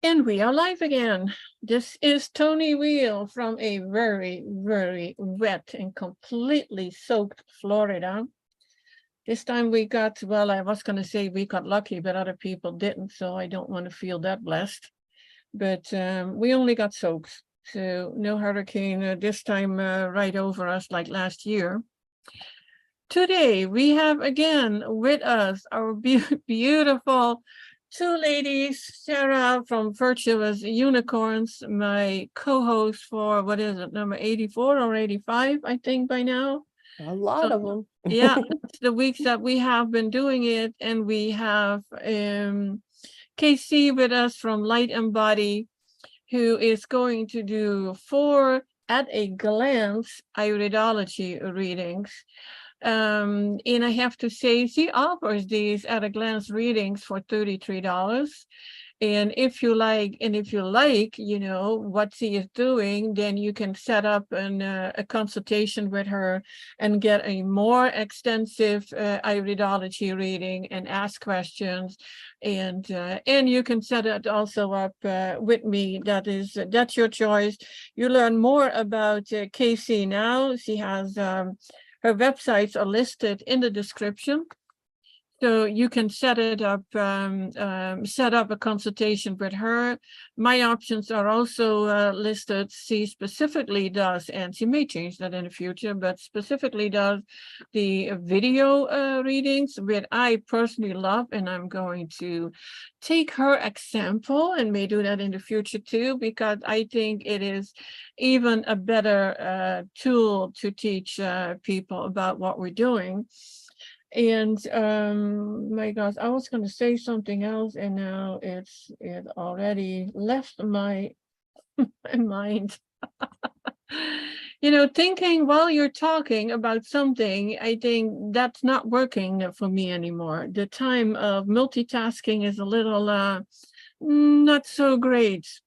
And we are live again. This is Toni Weel from a very, very wet and completely soaked Florida. This time we got, well, I was going to say we got lucky, but other people didn't, so I don't want to feel that blessed. But we only got soaked, so no hurricane this time right over us like last year. Today we have again with us our beautiful two ladies, Sara from Virtuous Unicorns, my co-host for, what is it, number 84 or 85, I think by now. A lot of them. Yeah, it's the weeks that we have been doing it. And we have Caycee with us from Light and Body, who is going to do 4 at a glance iridology readings. And I have to say, she offers these at a glance readings for $33. And if you like, you know, what she is doing, then you can set up a consultation with her and get a more extensive iridology reading and ask questions. And you can set it also up with me. That's your choice. You learn more about Caycee now. She has her websites are listed in the description. So you can set it up, set up a consultation with her. My options are also listed. She specifically does, and she may change that in the future, but specifically does the video readings, which I personally love, and I'm going to take her example and may do that in the future too, because I think it is even a better tool to teach people about what we're doing. And my gosh, I was going to say something else, and now it already left my mind. You know, thinking while you're talking about something, I think that's not working for me anymore. The time of multitasking is a little not so great.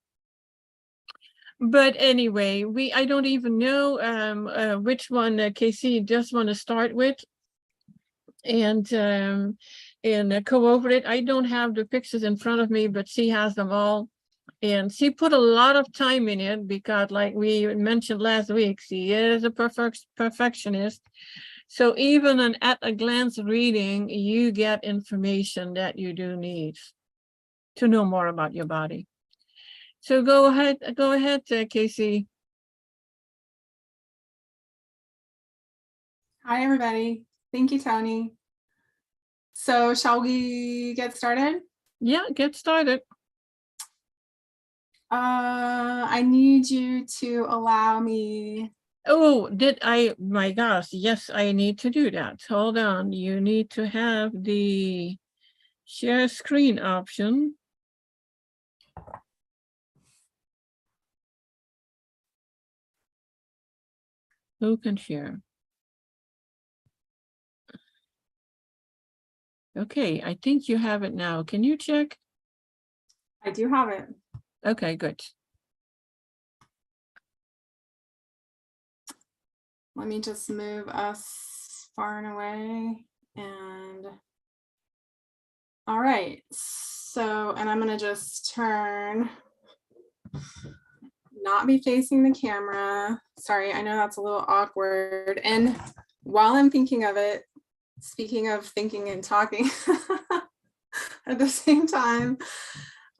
But anyway, I don't even know which one Caycee just want to start with. And go over it. I don't have the pictures in front of me, but she has them all. And she put a lot of time in it because, like we mentioned last week, she is a perfectionist. So even an at a glance reading, you get information that you do need to know more about your body. So go ahead, Caycee. Hi, everybody. Thank you, Toni. So shall we get started? Yeah, get started. I need you to allow me. Oh, my gosh, yes, I need to do that. Hold on, you need to have the share screen option. Who can share? Okay, I think you have it now. Can you check? I do have it. Okay, good. Let me just move us far and away. And all right. So, and I'm going to just turn, not be facing the camera. Sorry, I know that's a little awkward. And while I'm thinking of it, speaking of thinking and talking at the same time,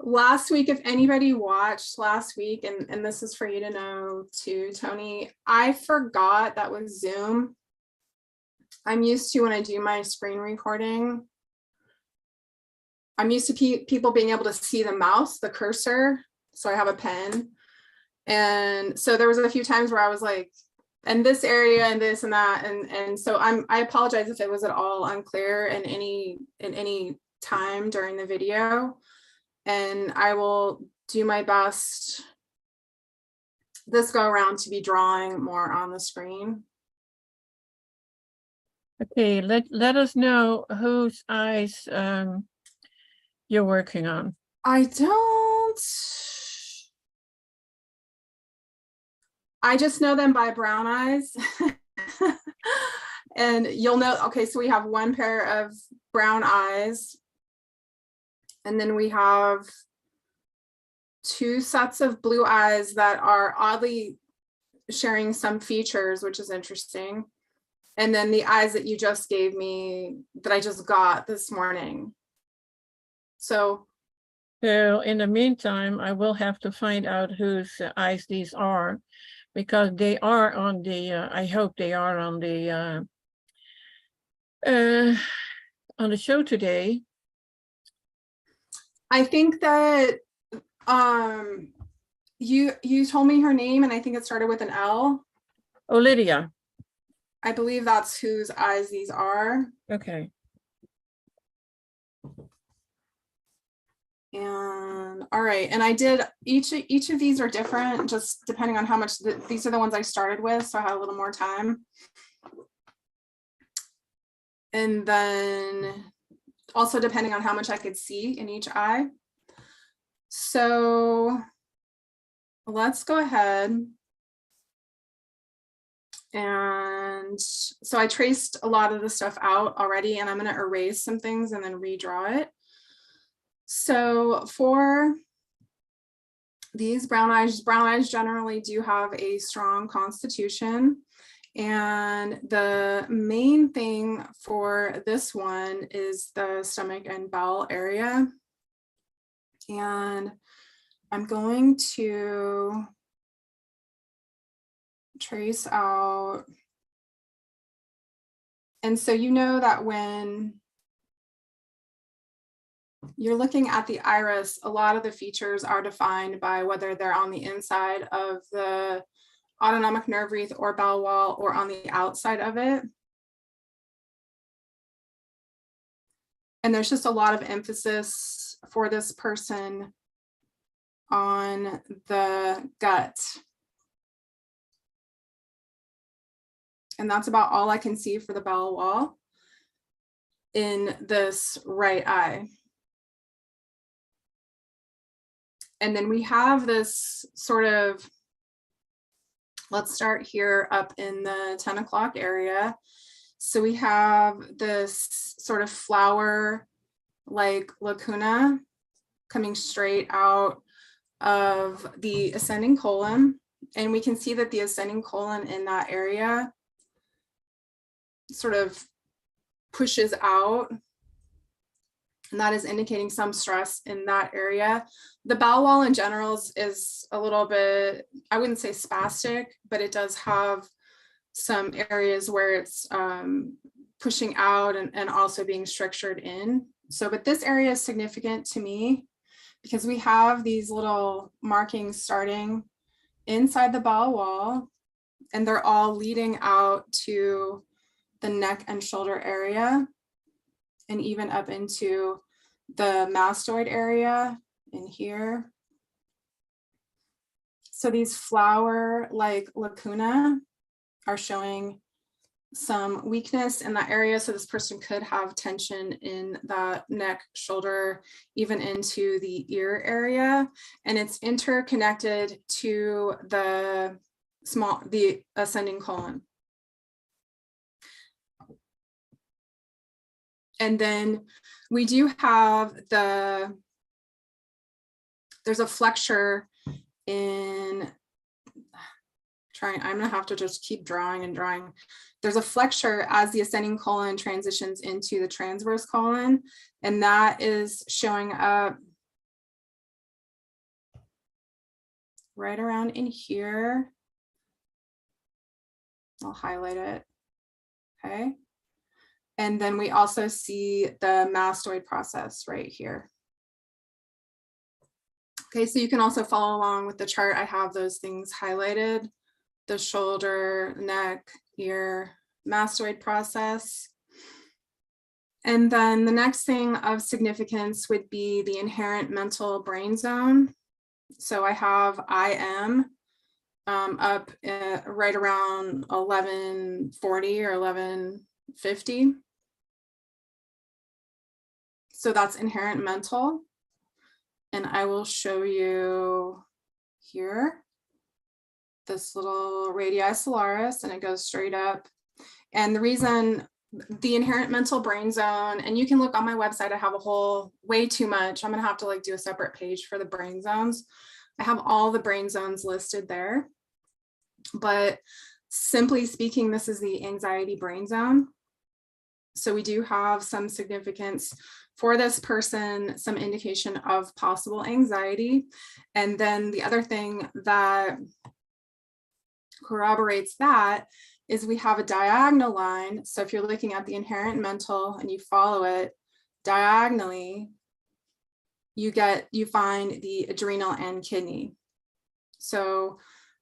last week, if anybody watched last week, and this is for you to know too, Toni, I forgot that with Zoom, I'm used to, when I do my screen recording, I'm used to people being able to see the mouse, the cursor. So I have a pen. And so there was a few times where I was like, and this area and this and that. And so I apologize if it was at all unclear in any time during the video. And I will do my best this go around to be drawing more on the screen. Okay, let us know whose eyes you're working on. I just know them by brown eyes. And you'll know, okay, so we have one pair of brown eyes. And then we have 2 sets of blue eyes that are oddly sharing some features, which is interesting. And then the eyes that you just gave me that I just got this morning. So in the meantime, I will have to find out whose eyes these are, because they are on the, I hope they are on the show today. I think that you told me her name, and I think it started with an L. Oh, Lydia. I believe that's whose eyes these are. Okay. And all right, and I did each of these are different, just depending on how much these are the ones I started with, so I had a little more time. And then also depending on how much I could see in each eye. So let's go ahead. And so I traced a lot of the stuff out already, and I'm going to erase some things and then redraw it. So for these brown eyes generally do have a strong constitution. And the main thing for this one is the stomach and bowel area. And I'm going to trace out. And so you know that when you're looking at the iris, a lot of the features are defined by whether they're on the inside of the autonomic nerve wreath or bowel wall or on the outside of it. And there's just a lot of emphasis for this person on the gut. And that's about all I can see for the bowel wall in this right eye. And then we have this sort of, let's start here up in the 10 o'clock area. So we have this sort of flower like lacuna coming straight out of the ascending colon. And we can see that the ascending colon in that area sort of pushes out. And that is indicating some stress in that area. The bowel wall in general is a little bit, I wouldn't say spastic, but it does have some areas where it's pushing out and also being structured in. So, but this area is significant to me because we have these little markings starting inside the bowel wall, and they're all leading out to the neck and shoulder area, and even up into the mastoid area in here. So these flower-like lacuna are showing some weakness in that area. So this person could have tension in the neck, shoulder, even into the ear area. And it's interconnected to the ascending colon. And then we do have there's a flexure in, I'm gonna have to just keep drawing and drawing. There's a flexure as the ascending colon transitions into the transverse colon, and that is showing up right around in here. I'll highlight it, okay? And then we also see the mastoid process right here. Okay, so you can also follow along with the chart. I have those things highlighted: the shoulder, neck, ear, mastoid process. And then the next thing of significance would be the inherent mental brain zone. So I have IM up right around 1140 or 1150. So that's inherent mental. And I will show you here this little radii solaris, and it goes straight up. And the reason the inherent mental brain zone, and you can look on my website. I have a whole, way too much. I'm gonna have to like do a separate page for the brain zones. I have all the brain zones listed there, but simply speaking, this is the anxiety brain zone. So we do have some significance for this person, some indication of possible anxiety. And then the other thing that corroborates that is we have a diagonal line. So if you're looking at the inherent mental and you follow it diagonally, you find the adrenal and kidney. So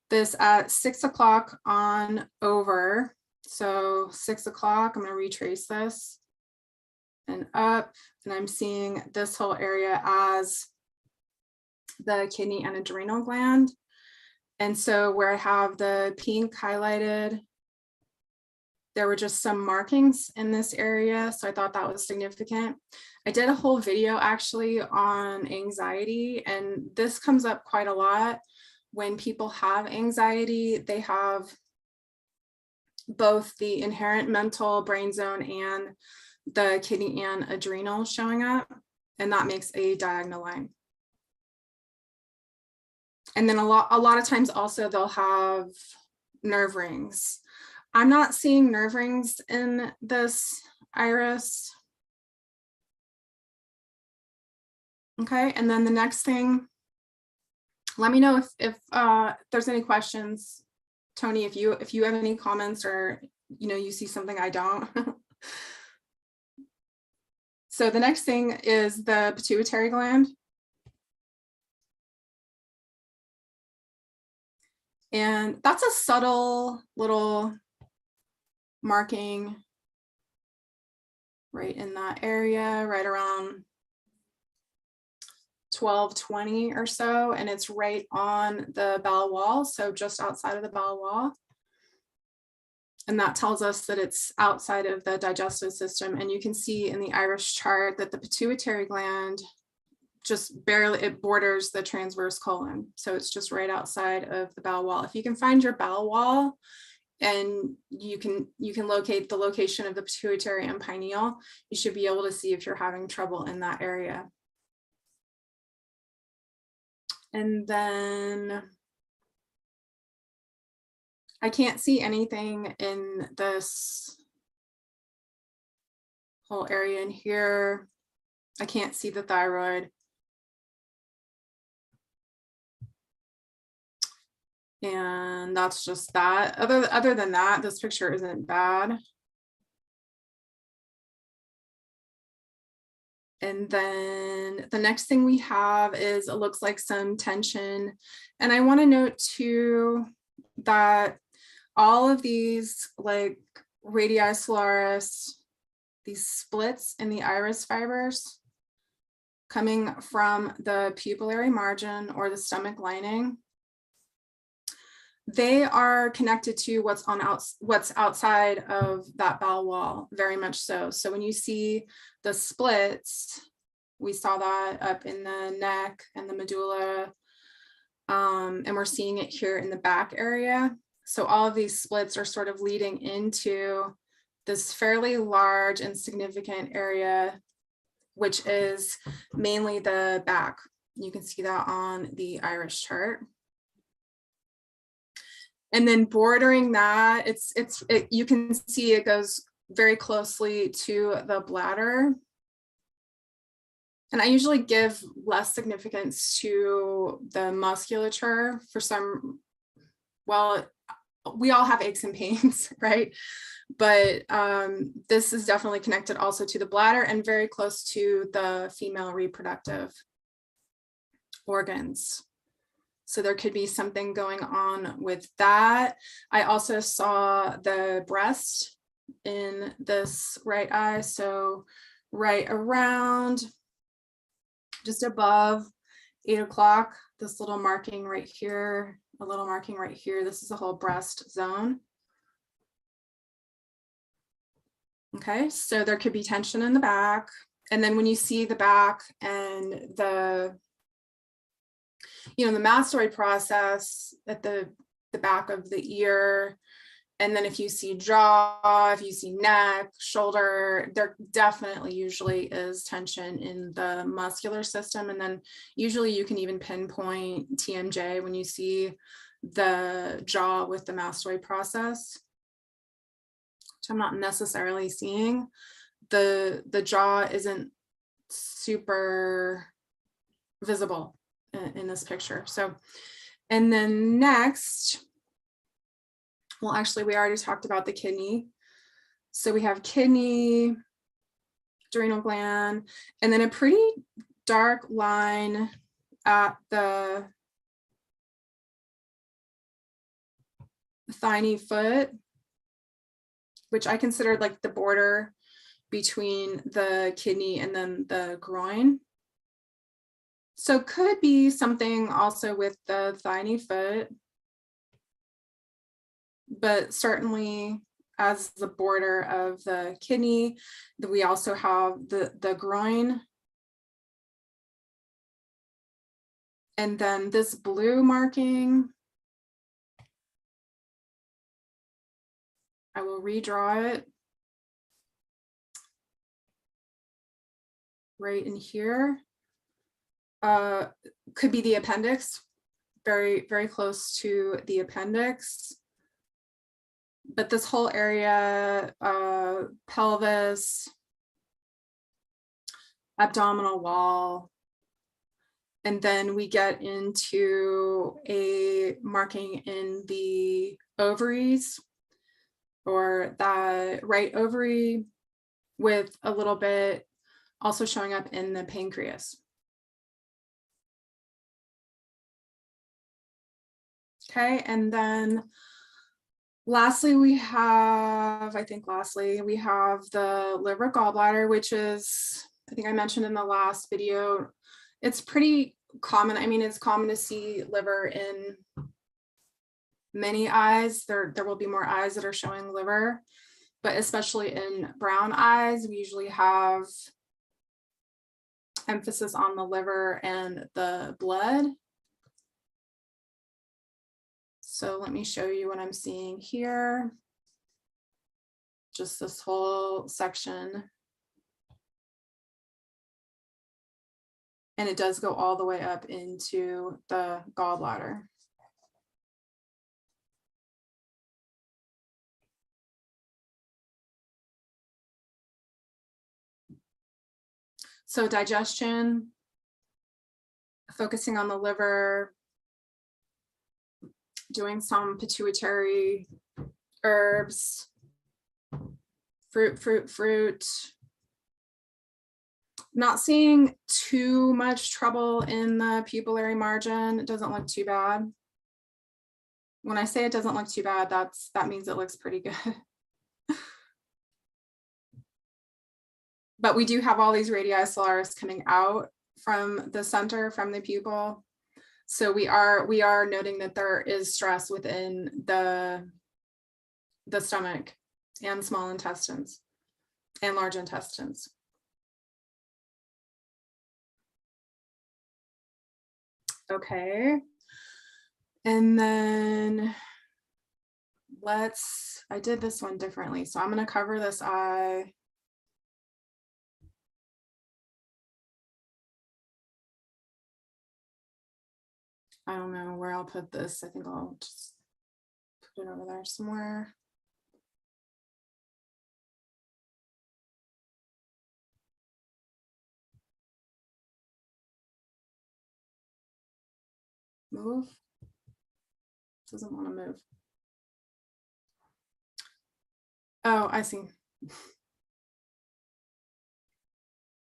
this at 6 o'clock on over. So 6 o'clock, I'm going to retrace this and up, and I'm seeing this whole area as the kidney and adrenal gland. And so where I have the pink highlighted, there were just some markings in this area. So I thought that was significant. I did a whole video actually on anxiety, and this comes up quite a lot. When people have anxiety, they have both the inherent mental brain zone and the kidney and adrenal showing up, and that makes a diagonal line. And then a lot of times also they'll have nerve rings. I'm not seeing nerve rings in this iris. Okay, and then the next thing, let me know if there's any questions. Toni, if you have any comments, or you see something I don't. So the next thing is the pituitary gland. And that's a subtle little marking right in that area, right around 12:20 or so, and it's right on the bowel wall, so just outside of the bowel wall. And that tells us that it's outside of the digestive system. And you can see in the iris chart that the pituitary gland just barely, it borders the transverse colon. So it's just right outside of the bowel wall. If you can find your bowel wall and you can locate the location of the pituitary and pineal, you should be able to see if you're having trouble in that area. And then I can't see anything in this whole area in here. I can't see the thyroid. And that's just that. Other than that, this picture isn't bad. And then the next thing we have is, it looks like some tension. And I want to note too that all of these, like radii solaris, these splits in the iris fibers coming from the pupillary margin or the stomach lining, they are connected to what's outside of that bowel wall, very much so. So when you see the splits, we saw that up in the neck and the medulla, and we're seeing it here in the back area. So all of these splits are sort of leading into this fairly large and significant area, which is mainly the back. You can see that on the iris chart. And then bordering that, you can see it goes very closely to the bladder. And I usually give less significance to the musculature for some, well, we all have aches and pains, right? But this is definitely connected also to the bladder and very close to the female reproductive organs. So there could be something going on with that. I also saw the breast in this right eye. So right around, just above 8 o'clock, this little marking right here, a little marking right here. This is a whole breast zone. Okay, so there could be tension in the back. And then when you see the back and the mastoid process at the back of the ear And then if you see jaw, if you see neck, shoulder, there definitely usually is tension in the muscular system. And then usually you can even pinpoint TMJ when you see the jaw with the mastoid process, which I'm not necessarily seeing. The jaw isn't super visible in this picture. So, and then next, well, actually, we already talked about the kidney. So we have kidney, adrenal gland, and then a pretty dark line at the tiny foot, which I considered like the border between the kidney and then the groin. So could be something also with the tiny foot, but certainly as the border of the kidney, we also have the groin. And then this blue marking, I will redraw it right in here. Could be the appendix, very, very close to the appendix. But this whole area, pelvis, abdominal wall, and then we get into a marking in the ovaries, or the right ovary, with a little bit also showing up in the pancreas. Okay, and then lastly, we have the liver gallbladder, which is, I think I mentioned in the last video, it's pretty common. I mean, it's common to see liver in many eyes. There will be more eyes that are showing liver, but especially in brown eyes, we usually have emphasis on the liver and the blood. So let me show you what I'm seeing here. Just this whole section. And it does go all the way up into the gallbladder. So digestion, focusing on the liver, doing some pituitary herbs, fruit. Not seeing too much trouble in the pupillary margin. It doesn't look too bad. When I say it doesn't look too bad, that means it looks pretty good. But we do have all these radii solaris coming out from the center, from the pupil. So we are noting that there is stress within the stomach and small intestines and large intestines. Okay. And then I did this one differently. So I'm going to cover this eye. I don't know where I'll put this. I think I'll just put it over there somewhere. Move. Doesn't want to move. Oh, I see.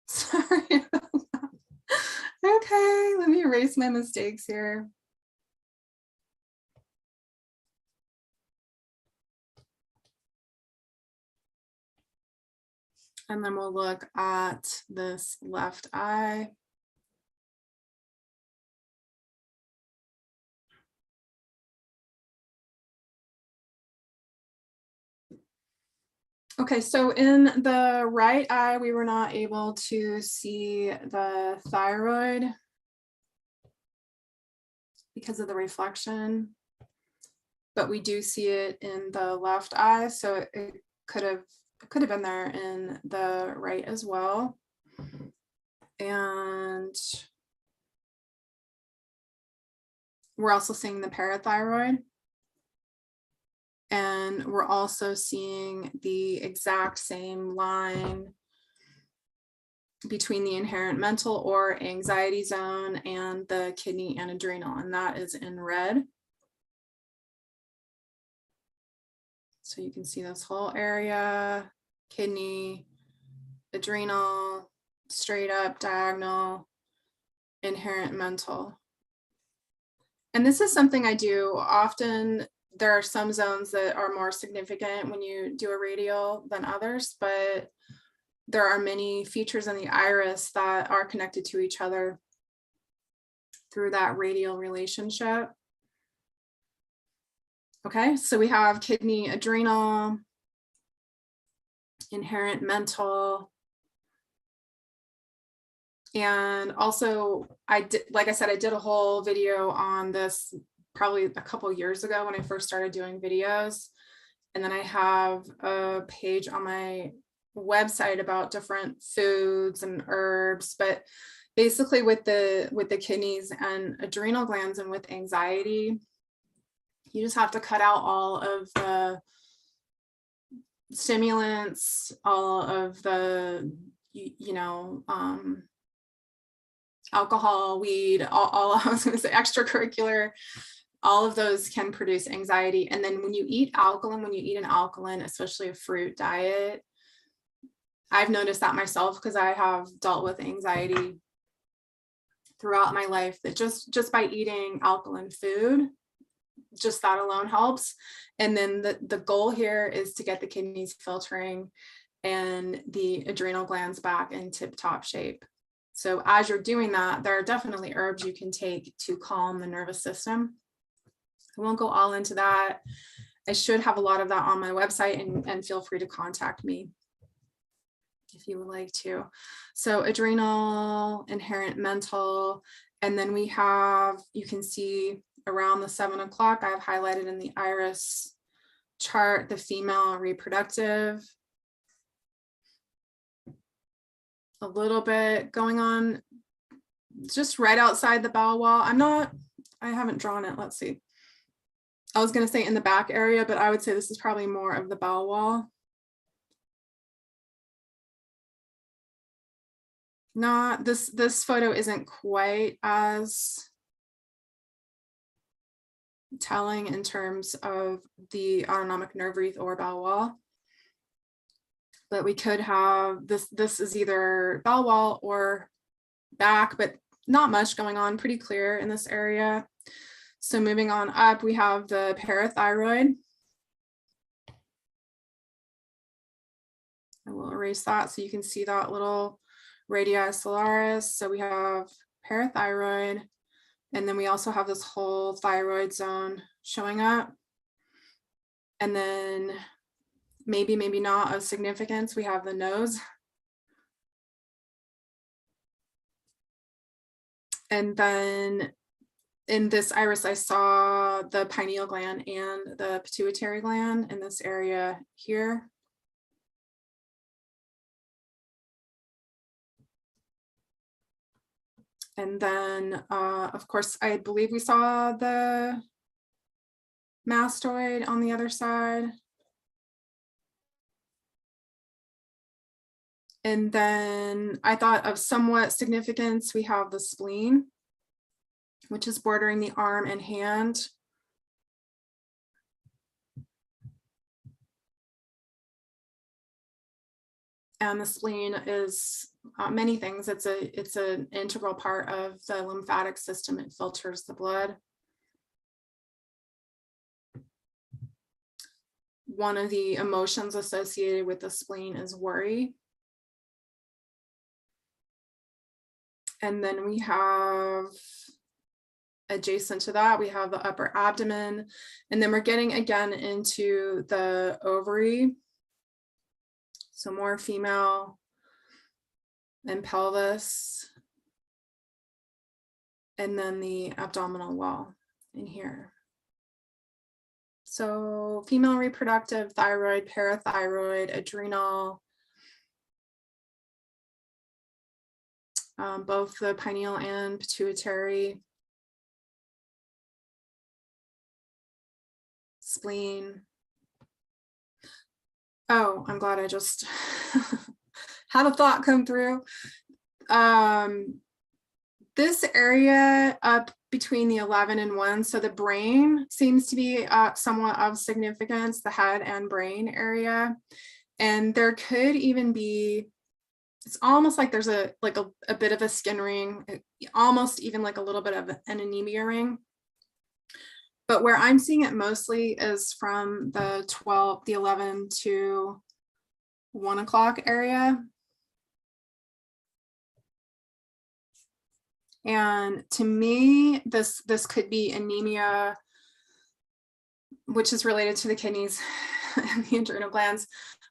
Sorry. Okay, let me erase my mistakes here. And then we'll look at this left eye. Okay, so in the right eye, we were not able to see the thyroid because of the reflection. but we do see it in the left eye. So it could have been there in the right as well. And we're also seeing the parathyroid. And we're also seeing the exact same line between the inherent mental or anxiety zone and the kidney and adrenal, and that is in red. So you can see this whole area, kidney, adrenal, straight up, diagonal, inherent mental. And this is something I do often. There are some zones that are more significant when you do a radial than others, but there are many features in the iris that are connected to each other through that radial relationship. Okay, so we have kidney, adrenal, inherent mental. And also, like I said, I did a whole video on this probably a couple years ago when I first started doing videos. And then I have a page on my website about different foods and herbs, but basically with the kidneys and adrenal glands and with anxiety, you just have to cut out all of the stimulants, all of the, alcohol, weed, all I was going to say extracurricular, all of those can produce anxiety. And then when you eat an alkaline, especially a fruit diet, I've noticed that myself because I have dealt with anxiety throughout my life, that just by eating alkaline food, just that alone helps. And then the goal here is to get the kidneys filtering and the adrenal glands back in tip-top shape. So as you're doing that, there are definitely herbs you can take to calm the nervous system. I won't go all into that. I should have a lot of that on my website, and feel free to contact me if you would like to. So adrenal, inherent mental, and then we have, you can see around the 7 o'clock, I've highlighted in the iris chart, the female reproductive. A little bit going on just right outside the bowel wall. I haven't drawn it. Let's see. I was going to say in the back area, but I would say this is probably more of the bowel wall. Not this photo isn't quite as telling in terms of the autonomic nerve wreath or bowel wall. But we could have this is either bowel wall or back, but not much going on, pretty clear in this area. So moving on up, we have the parathyroid. I will erase that so you can see that little radii solaris. So we have parathyroid, and then we also have this whole thyroid zone showing up. And then maybe not of significance, we have the nose. And then in this iris, I saw the pineal gland and the pituitary gland in this area here. And then, of course, I believe we saw the mastoid on the other side. And then I thought of somewhat significance, we have the spleen, which is bordering the arm and hand. And the spleen is many things. It's an integral part of the lymphatic system. It filters the blood. One of the emotions associated with the spleen is worry. And then we have, adjacent to that, we have the upper abdomen. And then we're getting again into the ovary. So more female and pelvis. And then the abdominal wall in here. So female reproductive, thyroid, parathyroid, adrenal, both the pineal and pituitary, spleen. Oh, I'm glad I just had a thought come through. This area up between the 11 and 1, so the brain seems to be somewhat of significance, the head and brain area. And there could even be, it's almost like there's a bit of a skin ring, almost even like a little bit of an anemia ring. But where I'm seeing it mostly is from the 11 to 1 o'clock area. And to me, this could be anemia, which is related to the kidneys and the adrenal glands.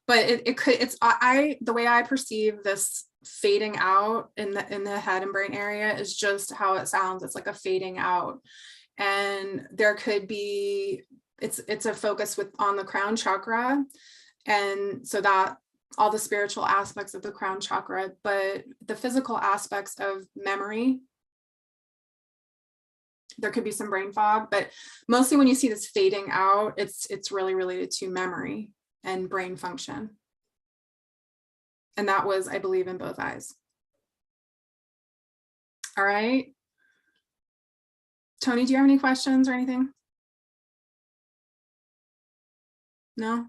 But the way I perceive this fading out in the head and brain area is just how it sounds. It's like a fading out. And there could be, it's a focus on the crown chakra. And so that all the spiritual aspects of the crown chakra, but the physical aspects of memory, there could be some brain fog, but mostly when you see this fading out, it's really related to memory and brain function. And that was, I believe, in both eyes. All right. Toni, do you have any questions or anything? No?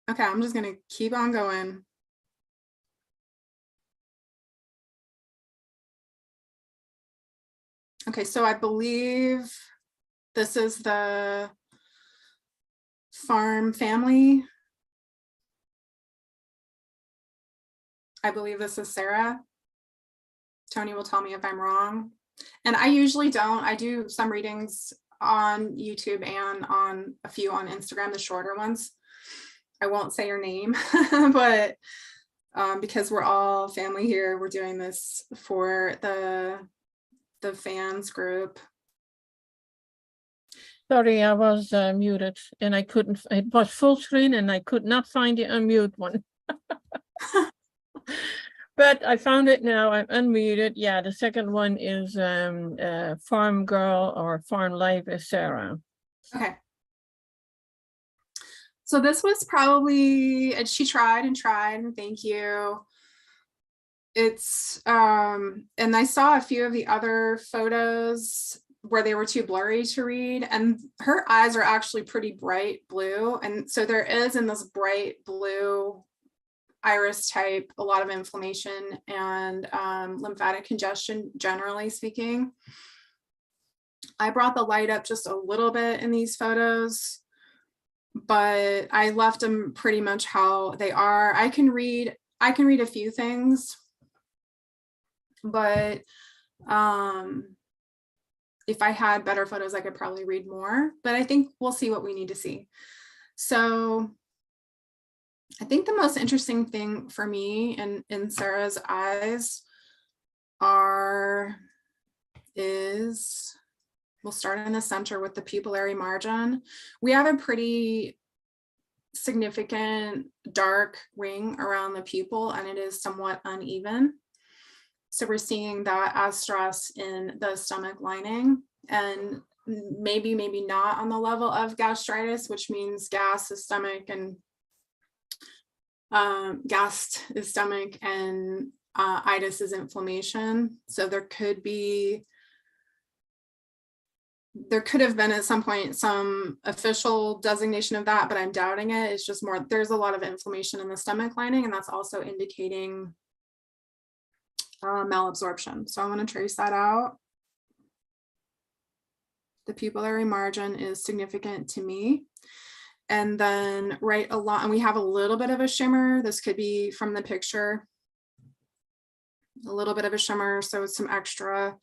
Okay, I'm just gonna keep on going. Okay, so I believe this is the farm family. I believe this is Sara. Toni will tell me if I'm wrong. And I usually don't. I do some readings on YouTube and on a few on Instagram, the shorter ones. I won't say your name, but because we're all family here, we're doing this for the fans group. Sorry, I was muted and I couldn't, it was full screen and I could not find the unmute one. But I found it now, I'm unmuted. Yeah, the second one is Farm Girl or Farm Life is Sara. Okay. So this was probably, and she tried and tried, and thank you. It's, and I saw a few of the other photos where they were too blurry to read, and her eyes are actually pretty bright blue. And so there is in this bright blue iris type a lot of inflammation and lymphatic congestion, generally speaking. I brought the light up just a little bit in these photos, but I left them pretty much how they are. I can read a few things, but if I had better photos, I could probably read more, but I think we'll see what we need to see. So I think the most interesting thing for me in Sara's eyes is, we'll start in the center with the pupillary margin. We have a pretty significant dark ring around the pupil, and it is somewhat uneven. So we're seeing that as stress in the stomach lining, and maybe not on the level of gastritis, which means gas is stomach and gas is stomach and itis is inflammation. So there could have been at some point some official designation of that, but I'm doubting it. It's just more, there's a lot of inflammation in the stomach lining, and that's also indicating malabsorption. So I want to trace that out. The pupillary margin is significant to me. And then right along, and we have a little bit of a shimmer. This could be from the picture, a little bit of a shimmer. So it's some extra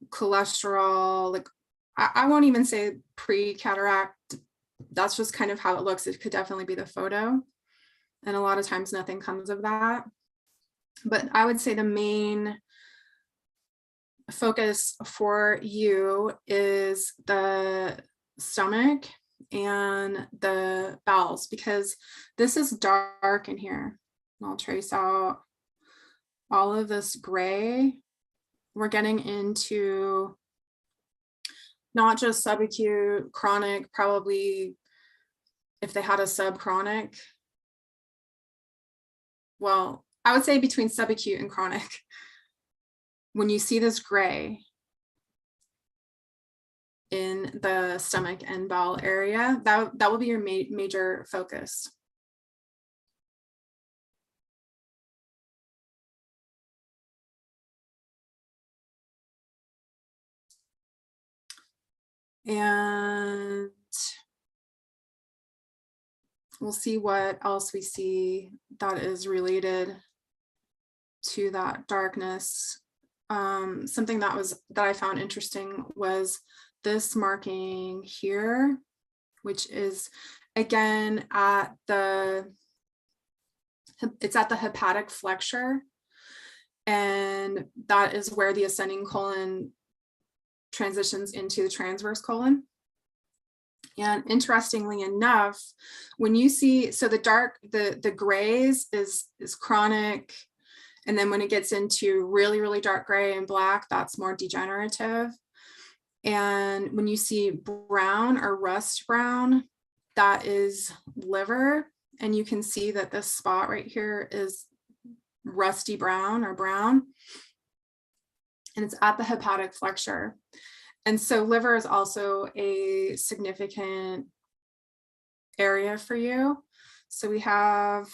cholesterol, like I won't even say pre-cataract. That's just kind of how it looks. It could definitely be the photo. And a lot of times nothing comes of that. But I would say the main focus for you is the stomach and the bowels, because this is dark in here. I'll trace out all of this gray. We're getting into not just subacute, chronic, probably if they had a subchronic. Well, I would say between subacute and chronic. When you see this gray in the stomach and bowel area, that will be your major focus. And we'll see what else we see that is related to that darkness. Something that I found interesting was this marking here, which is again it's at the hepatic flexure, and that is where the ascending colon transitions into the transverse colon. And interestingly enough, when you see, so the grays is chronic, and then when it gets into really, really dark gray and black, that's more degenerative. And when you see brown or rust brown, that is liver. And you can see that this spot right here is rusty brown or brown, and it's at the hepatic flexure. And so liver is also a significant area for you. So we have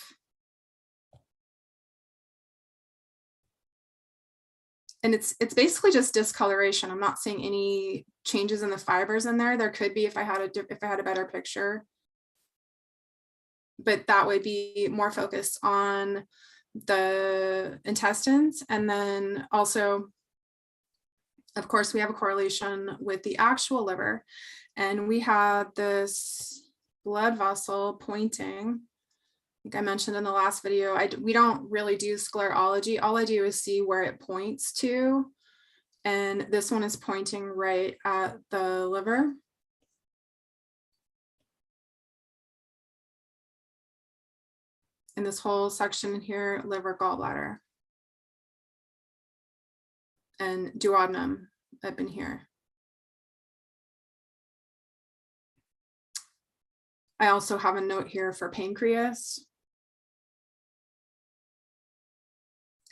and it's basically just discoloration. I'm not seeing any changes in the fibers in there. There could be if I had a better picture, but that would be more focused on the intestines. And then also, of course, we have a correlation with the actual liver, and we had this blood vessel pointing. I think I mentioned in the last video, we don't really do sclerology. All I do is see where it points to. And this one is pointing right at the liver. And this whole section here, liver, gallbladder, and duodenum up in here. I also have a note here for pancreas.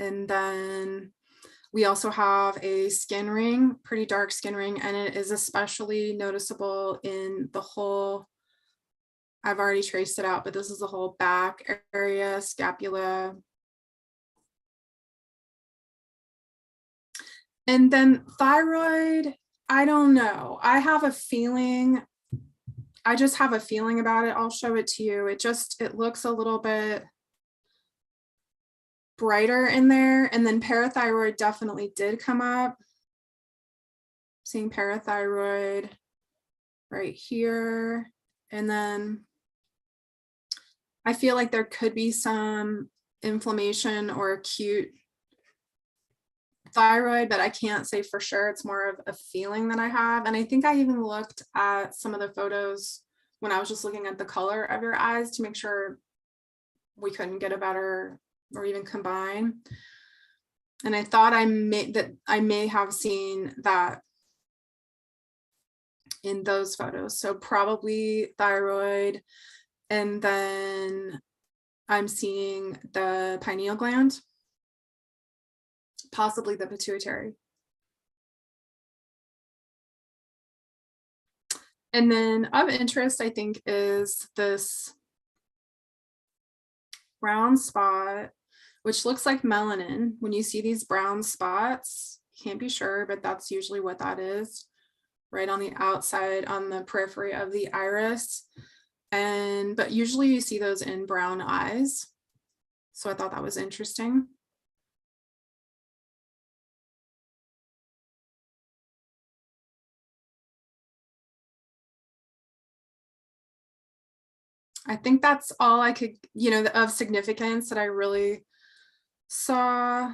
And then we also have a skin ring, pretty dark skin ring, and it is especially noticeable in the whole, I've already traced it out, but this is the whole back area, scapula. And then thyroid, I don't know. I have a feeling, I just have a feeling about it. I'll show it to you. It looks a little bit brighter in there. And then parathyroid definitely did come up. Seeing parathyroid right here. And then I feel like there could be some inflammation or acute thyroid, but I can't say for sure. It's more of a feeling that I have. And I think I even looked at some of the photos when I was just looking at the color of your eyes to make sure we couldn't get a better or even combine. And I thought I may have seen that in those photos. So probably thyroid. And then I'm seeing the pineal gland, possibly the pituitary. And then of interest, I think, is this brown spot, which looks like melanin. When you see these brown spots, you can't be sure, but that's usually what that is, right on the outside, on the periphery of the iris. But usually you see those in brown eyes. So I thought that was interesting. I think that's all I could, of significance that I really saw.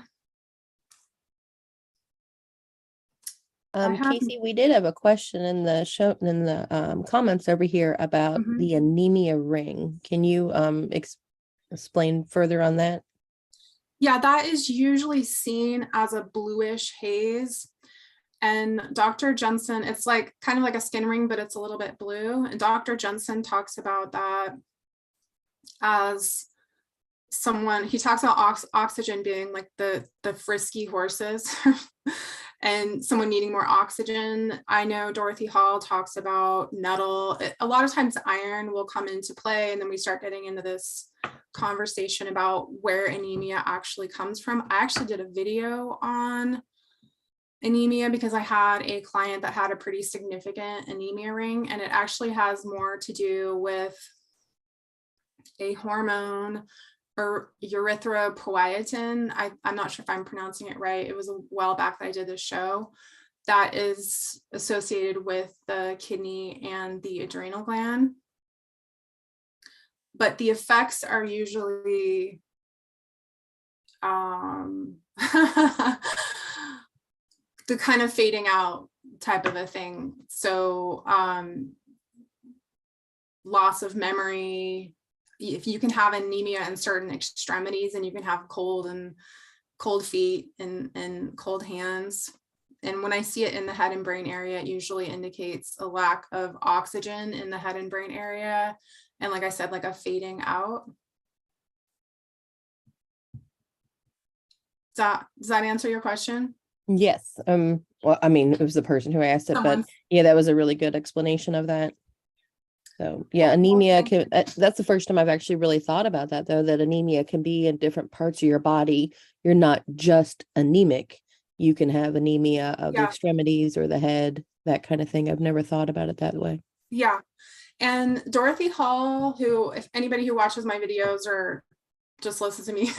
I have. Caycee, we did have a question in the show in the comments over here about Mhm. the anemia ring. Can you explain further on that? Yeah, that is usually seen as a bluish haze. And Dr. Jensen, it's like kind of like a skin ring, but it's a little bit blue. And Dr. Jensen talks about that as someone, he talks about oxygen being like the frisky horses and someone needing more oxygen. I know Dorothy Hall talks about nettle. A lot of times iron will come into play, and then we start getting into this conversation about where anemia actually comes from. I actually did a video on anemia because I had a client that had a pretty significant anemia ring, and it actually has more to do with a hormone or erythropoietin. I'm not sure if I'm pronouncing it right. It was a while back that I did this show, that is associated with the kidney and the adrenal gland. But the effects are usually the kind of fading out type of a thing. So loss of memory. If you can have anemia in certain extremities, and you can have cold feet and cold hands. And when I see it in the head and brain area, it usually indicates a lack of oxygen in the head and brain area. And like I said, like a fading out. Does that answer your question? Yes. Well, I mean, it was the person who asked it, but yeah, that was a really good explanation of that. So yeah, anemia can, that's the first time I've actually really thought about that, though, that anemia can be in different parts of your body. You're not just anemic. You can have anemia of the extremities or the head, that kind of thing. I've never thought about it that way. Yeah. And Dorothy Hall, who, if anybody who watches my videos or just listens to me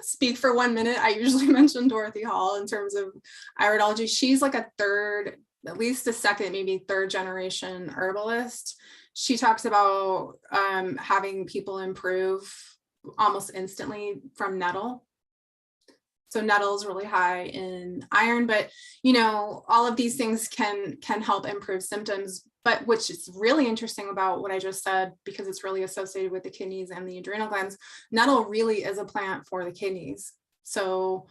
speak for 1 minute, I usually mention Dorothy Hall in terms of iridology. She's like a third, at least a second, maybe third generation herbalist. She talks about having people improve almost instantly from nettle. So nettle is really high in iron, but you know, all of these things can help improve symptoms. But which is really interesting about what I just said, because it's really associated with the kidneys and the adrenal glands, nettle really is a plant for the kidneys. So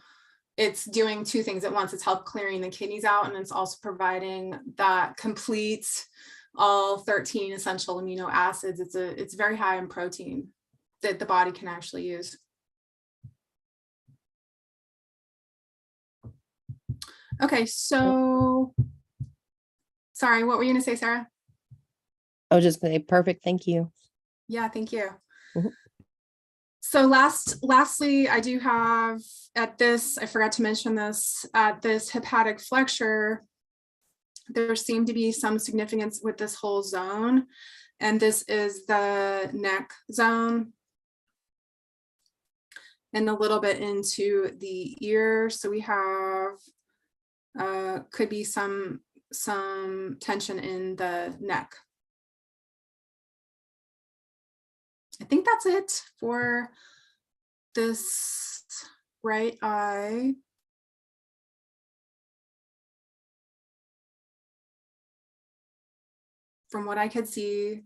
it's doing two things at once. It's help clearing the kidneys out, and it's also providing that complete all 13 essential amino acids. It's very high in protein that the body can actually use. Okay, so sorry, what were you going to say, Sarah? I was just going to say, perfect. Thank you. Yeah, thank you. Mm-hmm. So lastly, I do have at this, I forgot to mention this, at this hepatic flexure, there seemed to be some significance with this whole zone. And this is the neck zone. And a little bit into the ear. So we have, could be some tension in the neck. I think that's it for this right eye. From what I could see,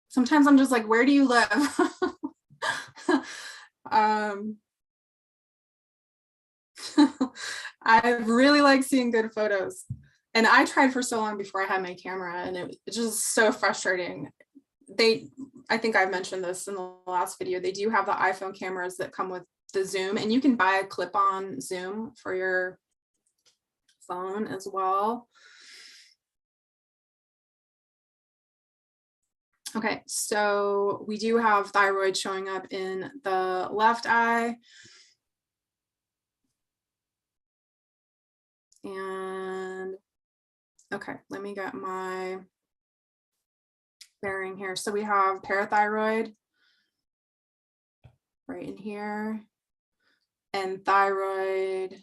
sometimes I'm just like, where do you live? I really like seeing good photos. And I tried for so long before I had my camera, and it's just so frustrating. I think I've mentioned this in the last video, they do have the iPhone cameras that come with the zoom, and you can buy a clip-on zoom for your phone as well. Okay, so we do have thyroid showing up in the left eye. And okay, let me get my bearing here. So we have parathyroid right in here, and thyroid,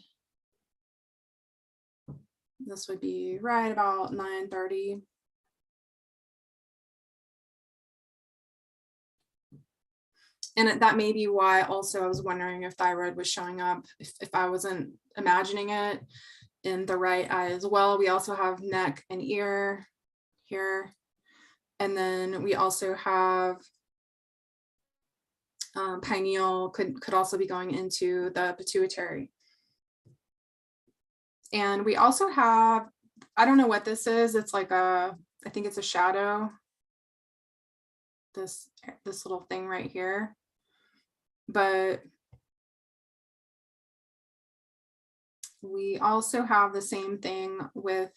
this would be right about 9:30. And that may be why also I was wondering if thyroid was showing up, if I wasn't imagining it. in the right eye as well. We also have neck and ear here. And then we also have pineal could also be going into the pituitary. And we also have, I don't know what this is. It's like I think it's a shadow. This little thing right here. But we also have the same thing with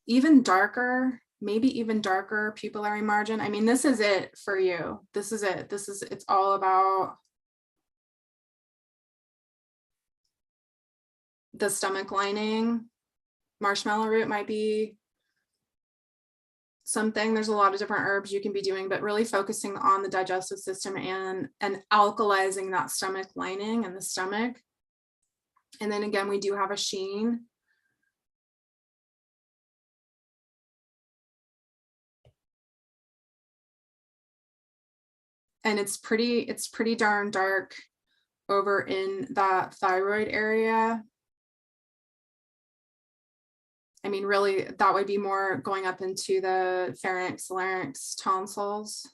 even darker, maybe even darker pupillary margin. I mean, this is it for you. This is it. It's all about the stomach lining. Marshmallow root might be something. There's a lot of different herbs you can be doing, but really focusing on the digestive system and alkalizing that stomach lining and the stomach. And then again, we do have a sheen. And it's pretty darn dark over in that thyroid area. I mean, really, that would be more going up into the pharynx, larynx, tonsils.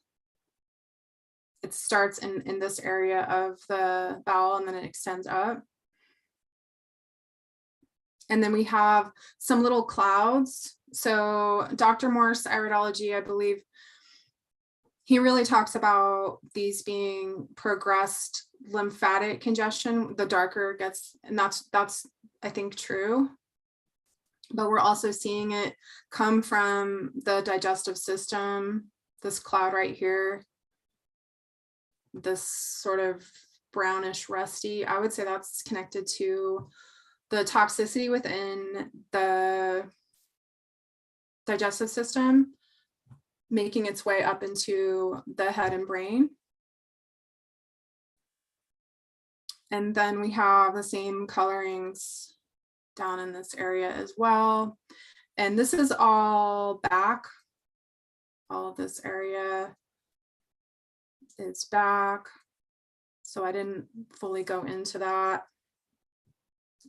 It starts in this area of the bowel and then it extends up. And then we have some little clouds. So Dr. Morse, Iridology, I believe, he really talks about these being progressed lymphatic congestion. The darker it gets, and that's I think true. But we're also seeing it come from the digestive system, this cloud right here, this sort of brownish rusty. I would say that's connected to the toxicity within the digestive system, making its way up into the head and brain. And then we have the same colorings down in this area as well. And this is all back. All of this area is back. So I didn't fully go into that.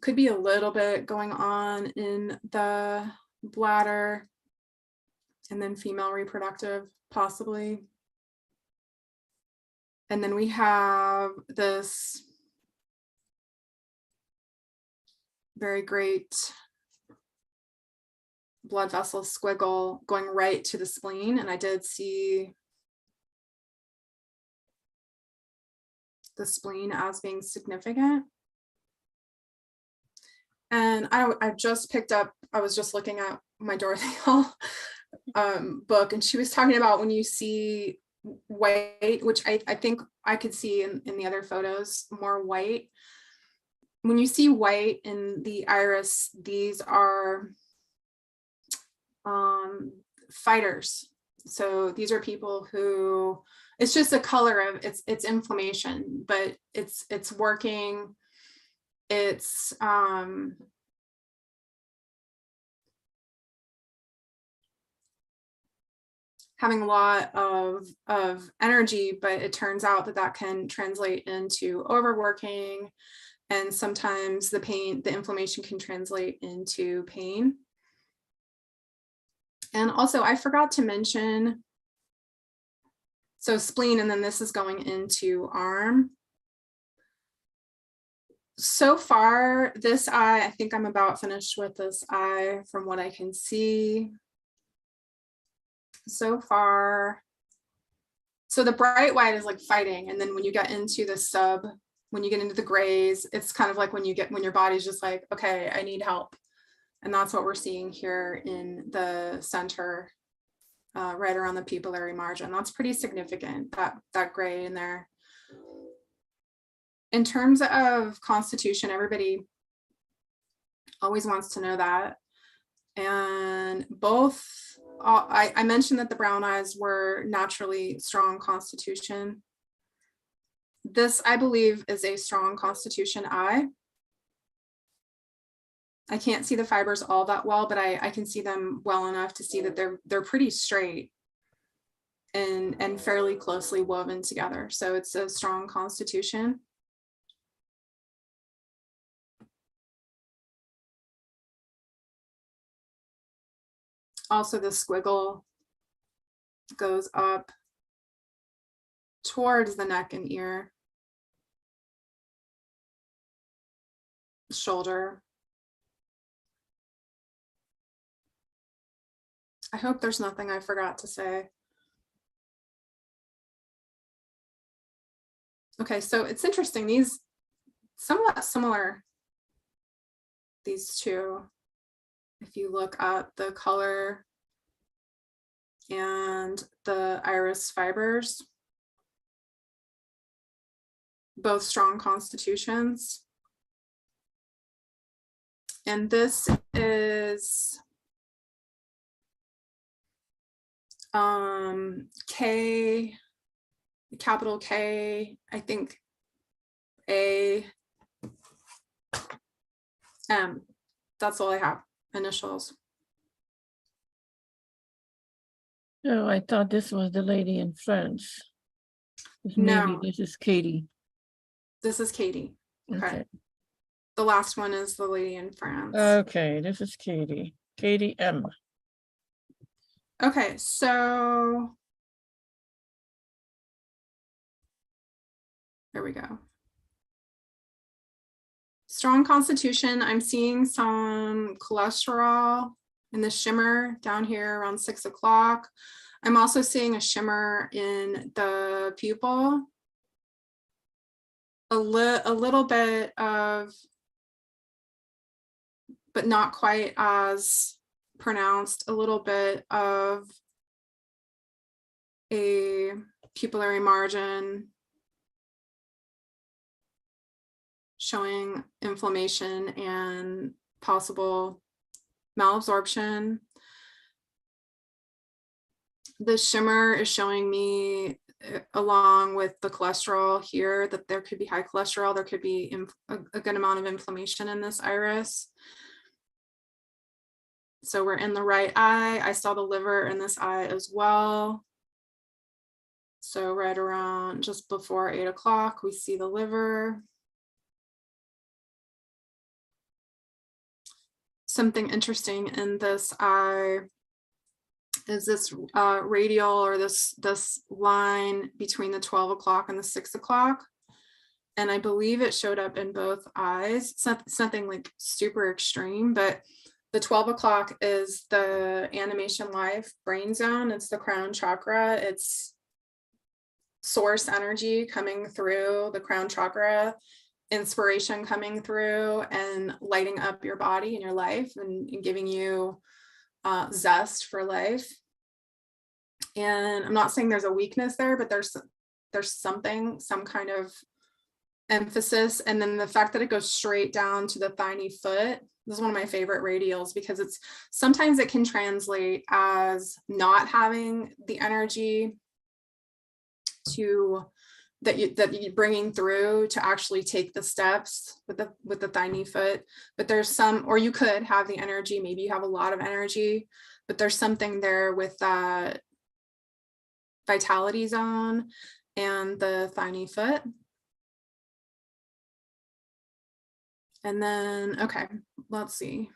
Could be a little bit going on in the bladder and then female reproductive, possibly. And then we have this very great blood vessel squiggle going right to the spleen. And I did see the spleen as being significant. And I just picked up, I was just looking at my Dorothy Hall book, and she was talking about when you see white, which I think I could see in the other photos, more white. When you see white in the iris, these are fighters. So these are people who, it's just a color of, it's inflammation, but it's working. It's having a lot of energy, but it turns out that can translate into overworking. And sometimes the inflammation can translate into pain. And also, I forgot to mention, so spleen, and then this is going into arm. So far, this eye, I think I'm about finished with this eye from what I can see. So far, so the bright white is like fighting. And then when you get into the when you get into the grays, it's kind of like when your body's just like, okay, I need help. And that's what we're seeing here in the center, right around the pupillary margin. That's pretty significant, that gray in there. In terms of constitution, everybody always wants to know that. And I mentioned that the brown eyes were naturally strong constitution. This, I believe, is a strong constitution eye. I can't see the fibers all that well, but I can see them well enough to see that they're pretty straight and fairly closely woven together. So it's a strong constitution. Also, the squiggle goes up towards the neck and ear, shoulder. I hope there's nothing I forgot to say. Okay, so it's interesting, these somewhat similar, these two, if you look at the color and the iris fibers, both strong constitutions. And this is K, capital K, I think A, M. That's all I have, initials. Oh, I thought this was the lady in France. No. Maybe this is Katie. This is Katie. Okay. The last one is the lady in France. Okay, this is Katie. Katie M. Okay, so there we go. Strong constitution. I'm seeing some cholesterol in the shimmer down here around 6 o'clock. I'm also seeing a shimmer in the pupil. A little bit of, but not quite as pronounced, a little bit of a pupillary margin showing inflammation and possible malabsorption. The shimmer is showing me, along with the cholesterol here, that there could be high cholesterol, there could be a good amount of inflammation in this iris. So we're in the right eye. I saw the liver in this eye as well. So right around just before 8 o'clock, we see the liver. Something interesting in this eye is this radial, or this line between the 12 o'clock and the 6 o'clock. And I believe it showed up in both eyes. It's nothing like super extreme, but the 12 o'clock is the animation life brain zone. It's the crown chakra. It's source energy coming through the crown chakra, inspiration coming through and lighting up your body and your life, and giving you zest for life. And I'm not saying there's a weakness there, but there's something, some kind of emphasis. And then the fact that it goes straight down to the tiny foot, this is one of my favorite radials, because it's sometimes it can translate as not having the energy to that you're bringing through to actually take the steps with the tiny foot. But there's some, or you could have the energy, maybe you have a lot of energy, but there's something there with that vitality zone and the tiny foot. And then, okay, let's see.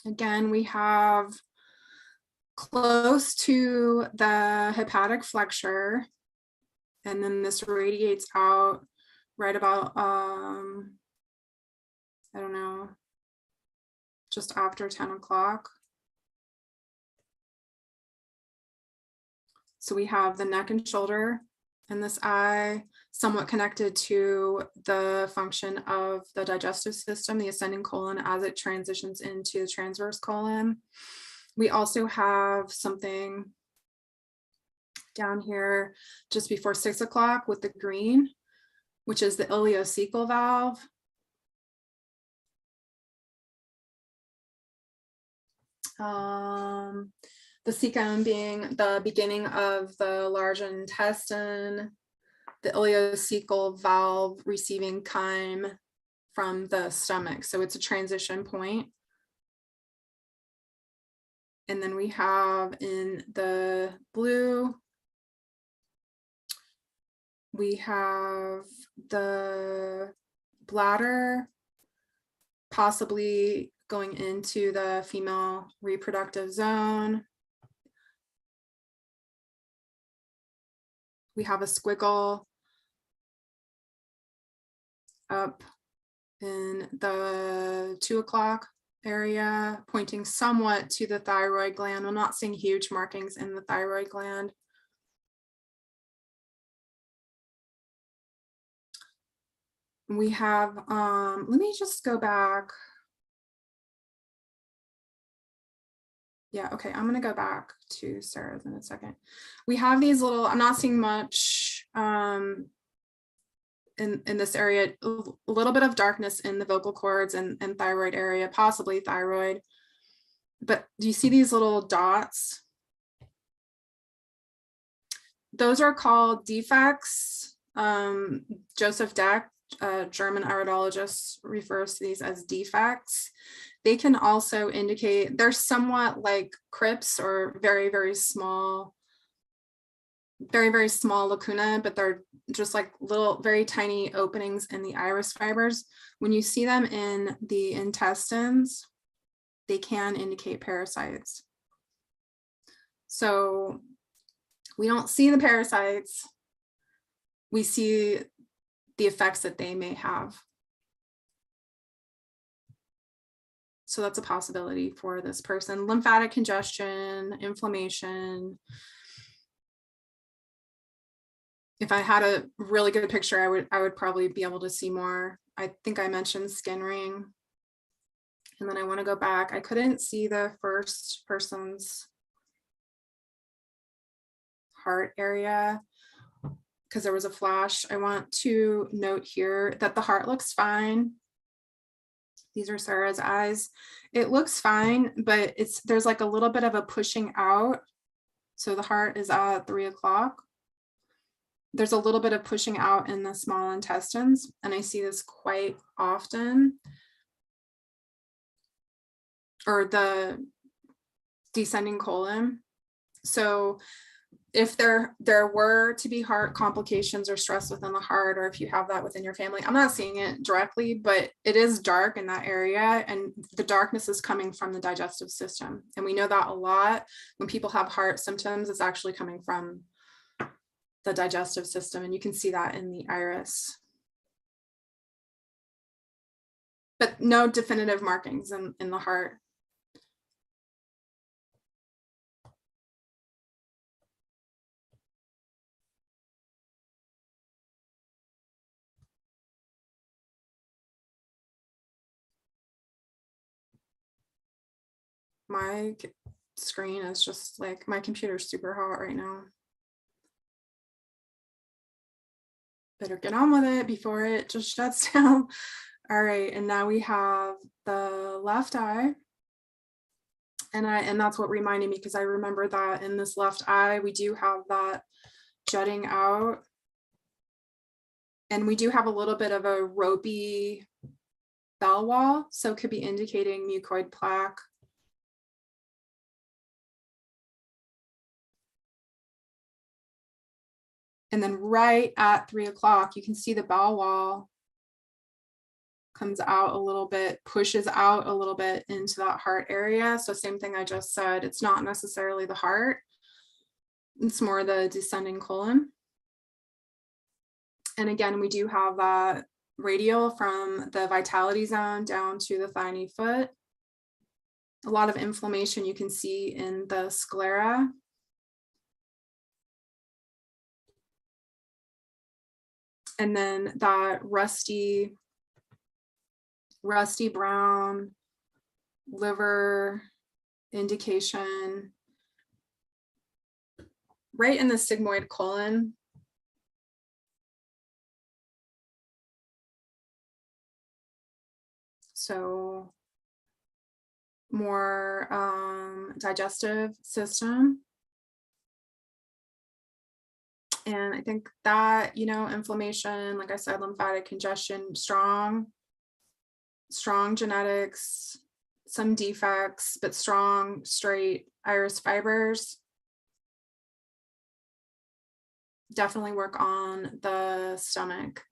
Again, we have close to the hepatic flexure, and then this radiates out right about, I don't know, just after 10 o'clock. So we have the neck and shoulder in this eye, somewhat connected to the function of the digestive system, the ascending colon, as it transitions into the transverse colon. We also have something down here just before 6 o'clock with the green, which is the ileocecal valve. The cecum being the beginning of the large intestine, the ileocecal valve receiving chyme from the stomach. So it's a transition point. And then we have in the blue, we have the bladder, possibly going into the female reproductive zone. We have a squiggle up in the 2 o'clock area, pointing somewhat to the thyroid gland. I'm not seeing huge markings in the thyroid gland. We have, let me just go back. Yeah, okay, I'm gonna go back to Sarah's in a second. We have these little, I'm not seeing much in this area, a little bit of darkness in the vocal cords and thyroid area, possibly thyroid. But do you see these little dots? Those are called defects. Joseph Deck, a German iridologist, refers to these as defects. They can also indicate, they're somewhat like crypts or very, very small lacuna, but they're just like little, very tiny openings in the iris fibers. When you see them in the intestines, they can indicate parasites. So we don't see the parasites, we see the effects that they may have. So that's a possibility for this person. Lymphatic congestion, inflammation. If I had a really good picture, I would probably be able to see more. I think I mentioned skin ring. And then I want to go back. I couldn't see the first person's heart area because there was a flash. I want to note here that the heart looks fine. These are Sarah's eyes. It looks fine, but there's like a little bit of a pushing out. So the heart is at 3 o'clock. There's a little bit of pushing out in the small intestines, and I see this quite often. Or the descending colon. So if there were to be heart complications or stress within the heart, or if you have that within your family, I'm not seeing it directly, but it is dark in that area, and the darkness is coming from the digestive system. And we know that a lot. When people have heart symptoms, it's actually coming from the digestive system, and you can see that in the iris. But no definitive markings in the heart. My screen is just like, my computer's super hot right now. Better get on with it before it just shuts down. All right, and now we have the left eye. And that's what reminded me, because I remember that in this left eye, we do have that jutting out. And we do have a little bit of a ropey bell wall, so it could be indicating mucoid plaque. And then right at 3 o'clock, you can see the bowel wall comes out a little bit, pushes out a little bit into that heart area. So same thing I just said, it's not necessarily the heart, it's more the descending colon. And again, we do have that radial from the vitality zone down to the tiny foot. A lot of inflammation you can see in the sclera. And then that rusty brown liver indication right in the sigmoid colon. So more digestive system. And I think that, inflammation, like I said, lymphatic congestion, strong genetics, some defects, but strong, straight iris fibers. Definitely work on the stomach.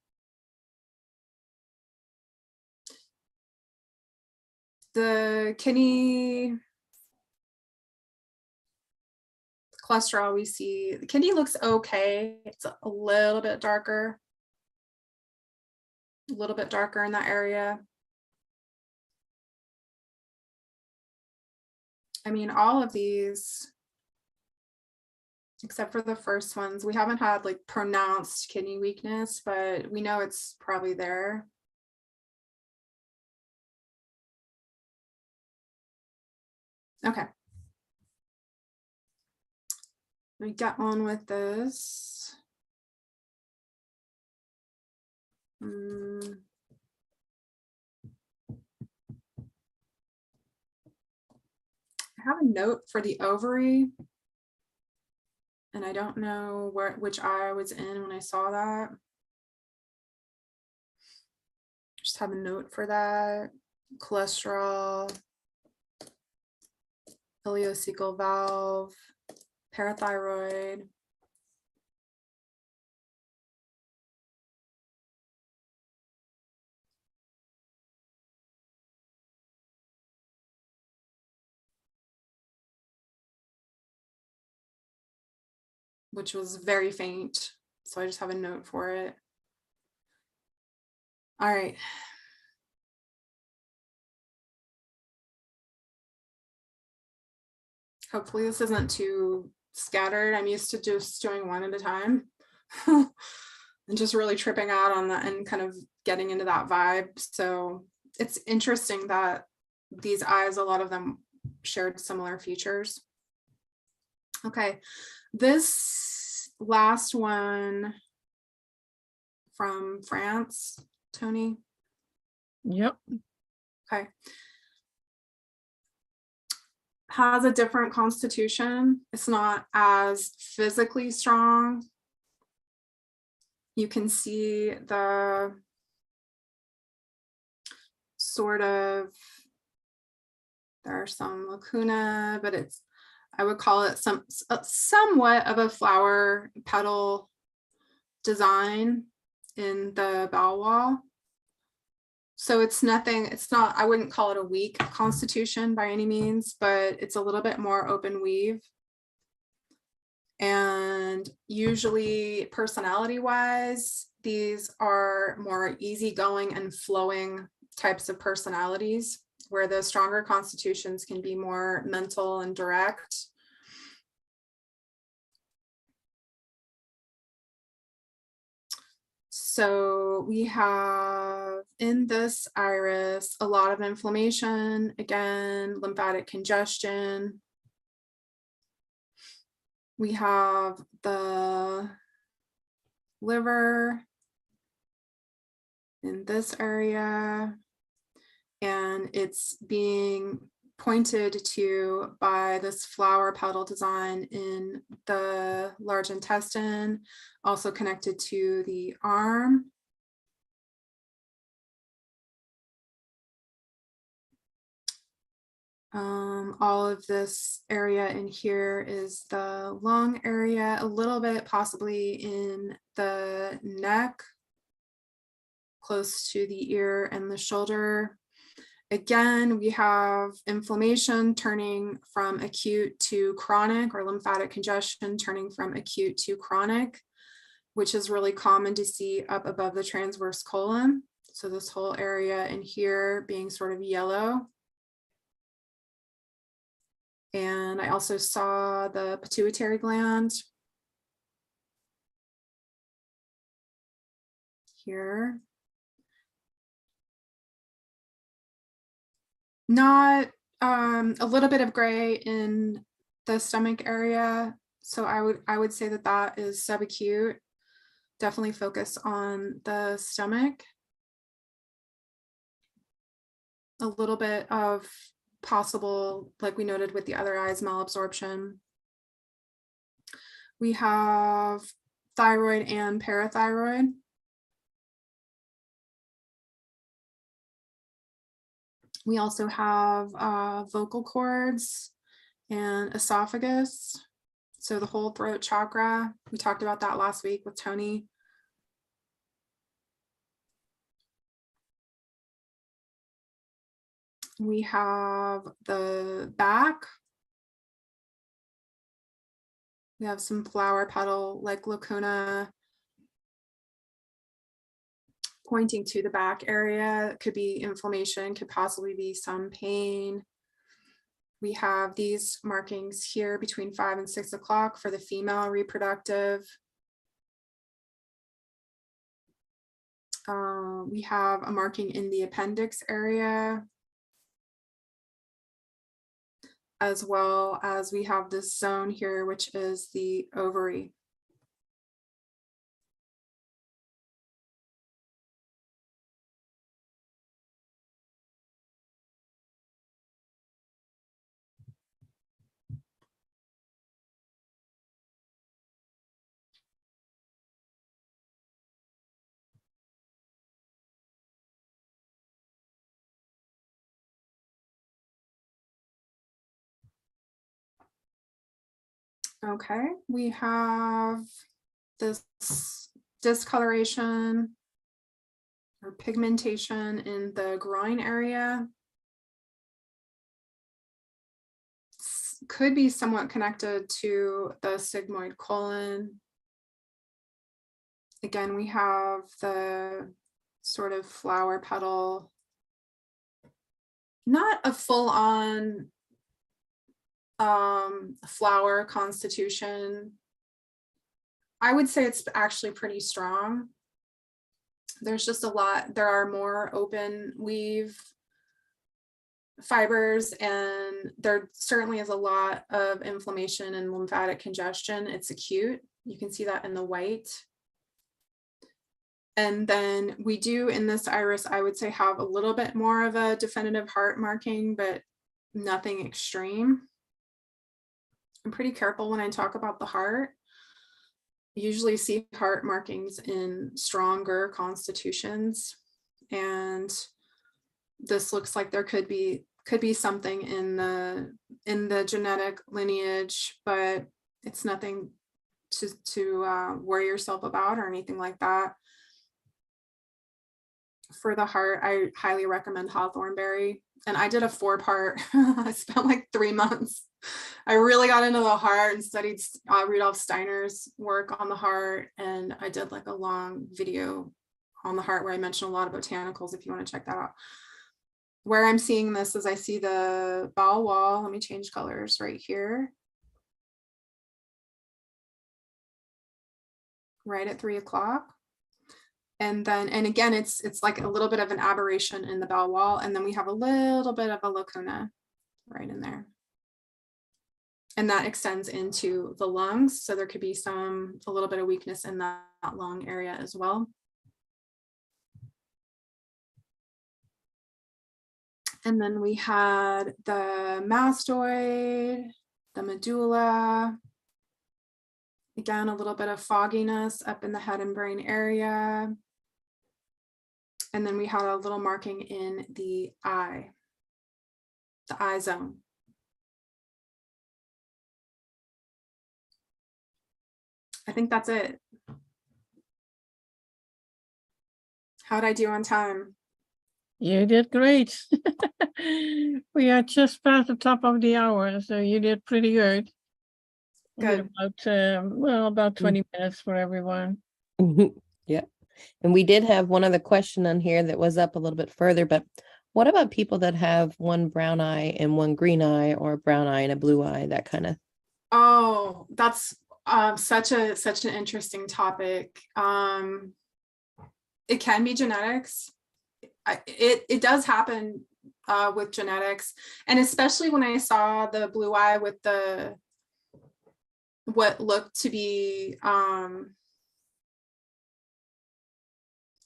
The kidney cholesterol we see, the kidney looks okay. It's a little bit darker in that area. I mean, all of these, except for the first ones, we haven't had like pronounced kidney weakness, but we know it's probably there. Okay. Let me get on with this. I have a note for the ovary, and I don't know which eye I was in when I saw that. Just have a note for that. Cholesterol, ileocecal valve, parathyroid. Which was very faint, so I just have a note for it. All right. Hopefully this isn't too scattered. I'm used to just doing one at a time and just really tripping out on that and kind of getting into that vibe. So it's interesting that these eyes, a lot of them shared similar features. Okay, this last one from France, Toni. Yep. Okay. Has a different constitution. It's not as physically strong. You can see the sort of, there are some lacuna, but it's, I would call it somewhat of a flower petal design in the bowel wall. So it's nothing, it's not, I wouldn't call it a weak constitution by any means, but it's a little bit more open weave. And usually personality wise, these are more easygoing and flowing types of personalities, where the stronger constitutions can be more mental and direct. So we have in this iris a lot of inflammation, again, lymphatic congestion. We have the liver in this area, and it's being pointed to by this flower petal design in the large intestine, also connected to the arm. All of this area in here is the lung area, a little bit possibly in the neck, close to the ear and the shoulder. Again, we have inflammation turning from acute to chronic, or lymphatic congestion turning from acute to chronic, which is really common to see up above the transverse colon. So this whole area in here being sort of yellow. And I also saw the pituitary gland here. Not a little bit of gray in the stomach area. So I would say that that is subacute. Definitely focus on the stomach. A little bit of possible, like we noted with the other eyes, malabsorption. We have thyroid and parathyroid. We also have vocal cords and esophagus. So the whole throat chakra, we talked about that last week with Toni. We have the back. We have some flower petal like lacuna pointing to the back area. It could be inflammation, could possibly be some pain. We have these markings here between 5 and 6 o'clock for the female reproductive. We have a marking in the appendix area, as well as we have this zone here, which is the ovary. Okay, we have this discoloration or pigmentation in the groin area. Could be somewhat connected to the sigmoid colon. Again, we have the sort of flower petal, not a full-on flower constitution. I would say it's actually pretty strong. There's just a lot, there are more open weave fibers, and there certainly is a lot of inflammation and lymphatic congestion. It's acute. You can see that in the white. And then we do in this iris, I would say, have a little bit more of a definitive heart marking, but nothing extreme. I'm pretty careful when I talk about the heart. I usually see heart markings in stronger constitutions, and this looks like there could be something in the genetic lineage, but it's nothing to worry yourself about or anything like that. For the heart, I highly recommend hawthornberry. And I did a 4-part, I spent like 3 months. I really got into the heart and studied Rudolf Steiner's work on the heart. And I did like a long video on the heart where I mentioned a lot of botanicals, if you want to check that out. Where I'm seeing this is I see the bowel wall. Let me change colors right here. Right at 3 o'clock. And then, and again, it's like a little bit of an aberration in the bowel wall. And then we have a little bit of a lacuna right in there. And that extends into the lungs. So there could be a little bit of weakness in that lung area as well. And then we had the mastoid, the medulla. Again, a little bit of fogginess up in the head and brain area. And then we had a little marking in the eye zone. I think that's it. How'd I do on time? You did great. We are just past the top of the hour, so you did pretty good. Good. About 20 minutes for everyone. Yeah. And we did have one other question on here that was up a little bit further, but what about people that have one brown eye and one green eye, or a brown eye and a blue eye, that kind of? Oh, that's such an interesting topic. It can be genetics. It does happen with genetics, and especially when I saw the blue eye with what looked to be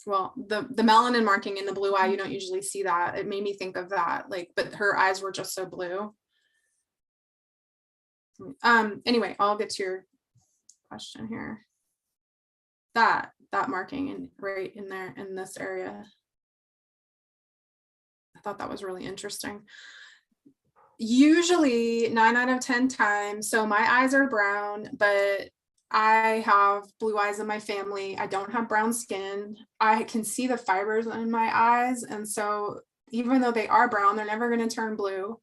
the melanin marking in the blue eye. You don't usually see that. It made me think of that, but her eyes were just so blue. Anyway, I'll get to your question here. That marking right in there in this area. I thought that was really interesting. Usually 9 out of 10 times, so my eyes are brown, but I have blue eyes in my family. I don't have brown skin. I can see the fibers in my eyes, and so even though they are brown, they're never going to turn blue.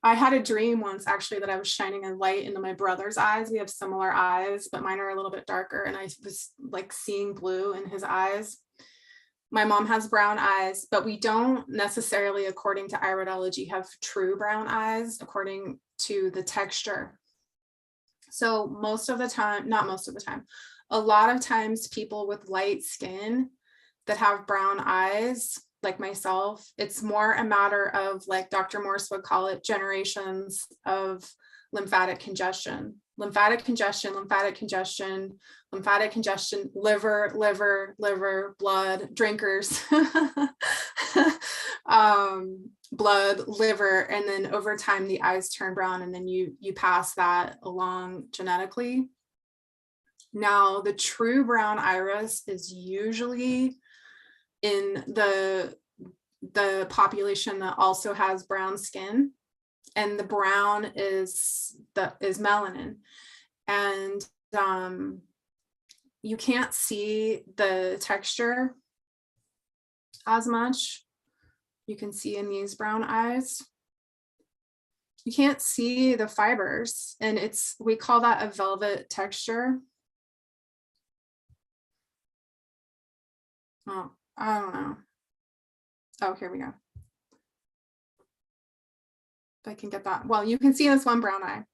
I had a dream once actually that I was shining a light into my brother's eyes. We have similar eyes, but mine are a little bit darker, and I was like seeing blue in his eyes. My mom has brown eyes, but we don't necessarily, according to iridology, have true brown eyes according to the texture. So most of the time, not most of the time, a lot of times people with light skin that have brown eyes, like myself, it's more a matter of, like Dr. Morse would call it, generations of lymphatic congestion, lymphatic congestion, liver, blood, drinkers, blood, liver, and then over time the eyes turn brown, and then you pass that along genetically. Now, the true brown iris is usually in the population that also has brown skin, and the brown is melanin, and you can't see the texture as much. You can see in these brown eyes, you can't see the fibers, and we call that a velvet texture. Oh, I don't know. Oh, here we go. If I can get that. Well, you can see this one brown eye.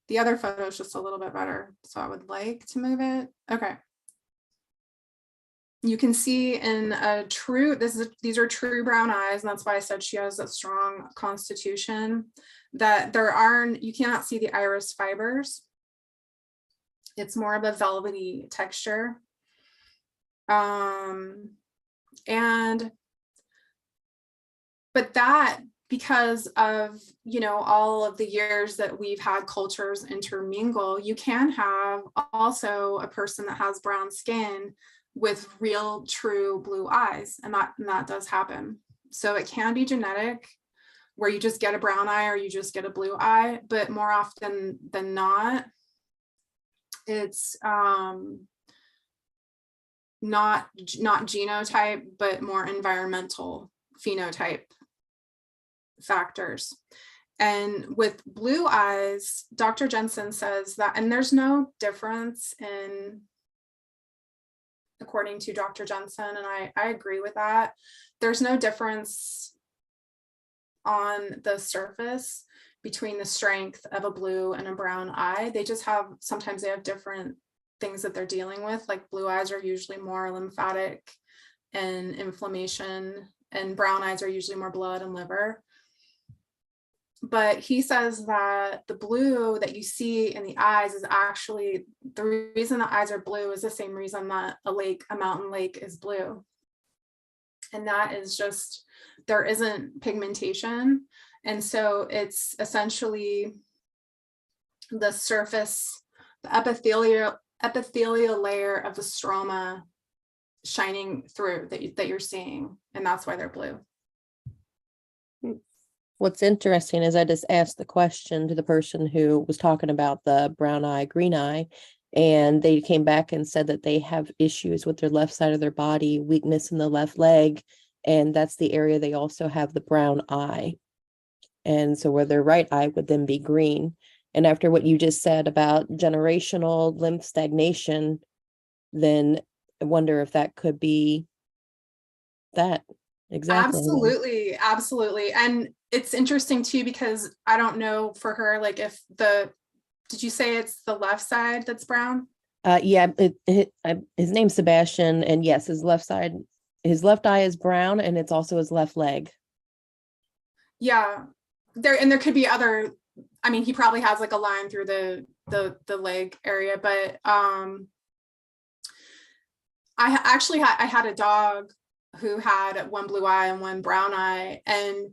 The other photo is just a little bit better, so I would like to move it. Okay. You can see in a true, these are true brown eyes, and that's why I said she has a strong constitution, that you cannot see the iris fibers. It's more of a velvety texture. But that, because of, all of the years that we've had cultures intermingle, you can have also a person that has brown skin with real true blue eyes, and that does happen. So it can be genetic, where you just get a brown eye or you just get a blue eye, but more often than not, it's not genotype, but more environmental phenotype factors. And with blue eyes, Dr. Jensen says that, and there's no difference according to Dr. Jensen, and I agree with that. There's no difference on the surface between the strength of a blue and a brown eye. They just sometimes they have different things that they're dealing with. Like blue eyes are usually more lymphatic and inflammation, and brown eyes are usually more blood and liver. But he says that the blue that you see in the eyes is actually, the reason the eyes are blue is the same reason that a mountain lake is blue. And that is just, there isn't pigmentation. And so it's essentially the surface, the epithelial layer of the stroma shining through that you're seeing. And that's why they're blue. What's interesting is I just asked the question to the person who was talking about the brown eye, green eye, and they came back and said that they have issues with their left side of their body, weakness in the left leg, and that's the area they also have the brown eye. And so where their right eye would then be green. And after what you just said about generational lymph stagnation, then I wonder if that could be that. Exactly. Absolutely. And it's interesting too, because I don't know for her, like did you say it's the left side that's brown? Yeah, his name's Sebastian, and yes, his left eye is brown, and it's also his left leg. Yeah, there could be other, I mean, he probably has like a line through the leg area, but I had a dog who had one blue eye and one brown eye, and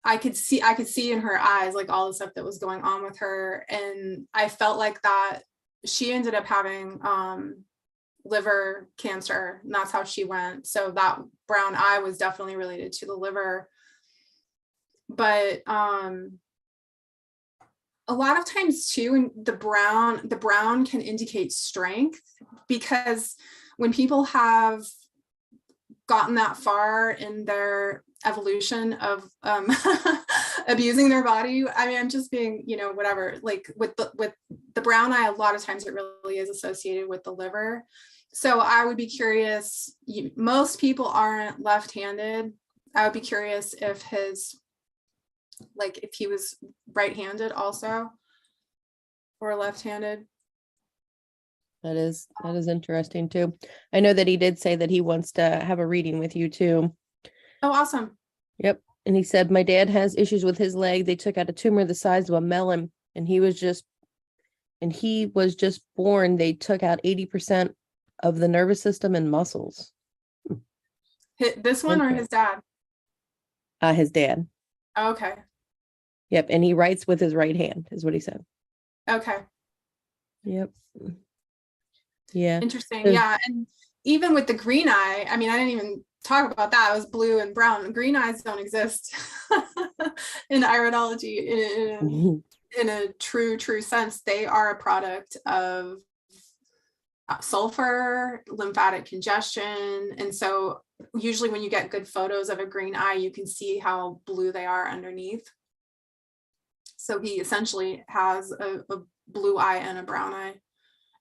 I could see in her eyes like all the stuff that was going on with her, and I felt like that she ended up having liver cancer, and that's how she went. So that brown eye was definitely related to the liver. But a lot of times too, the brown can indicate strength, because when people have gotten that far in their evolution of abusing their body. I mean, I'm just being, whatever, like with the brown eye, a lot of times it really is associated with the liver. So I would be curious, most people aren't left-handed. I would be curious if if he was right-handed also, or left-handed. That is interesting too. I know that he did say that he wants to have a reading with you too. Oh, awesome. Yep. And he said, my dad has issues with his leg. They took out a tumor the size of a melon, and he was just born. They took out 80% of the nervous system and muscles. This one or his dad? His dad. Oh, okay. Yep. And he writes with his right hand, is what he said. Okay. Yep. Yeah. Interesting. Yeah. And even with the green eye, I mean, I didn't even talk about that. It was blue and brown. Green eyes don't exist in iridology in a true sense. They are a product of sulfur, lymphatic congestion. And so usually when you get good photos of a green eye, you can see how blue they are underneath. So he essentially has a blue eye and a brown eye.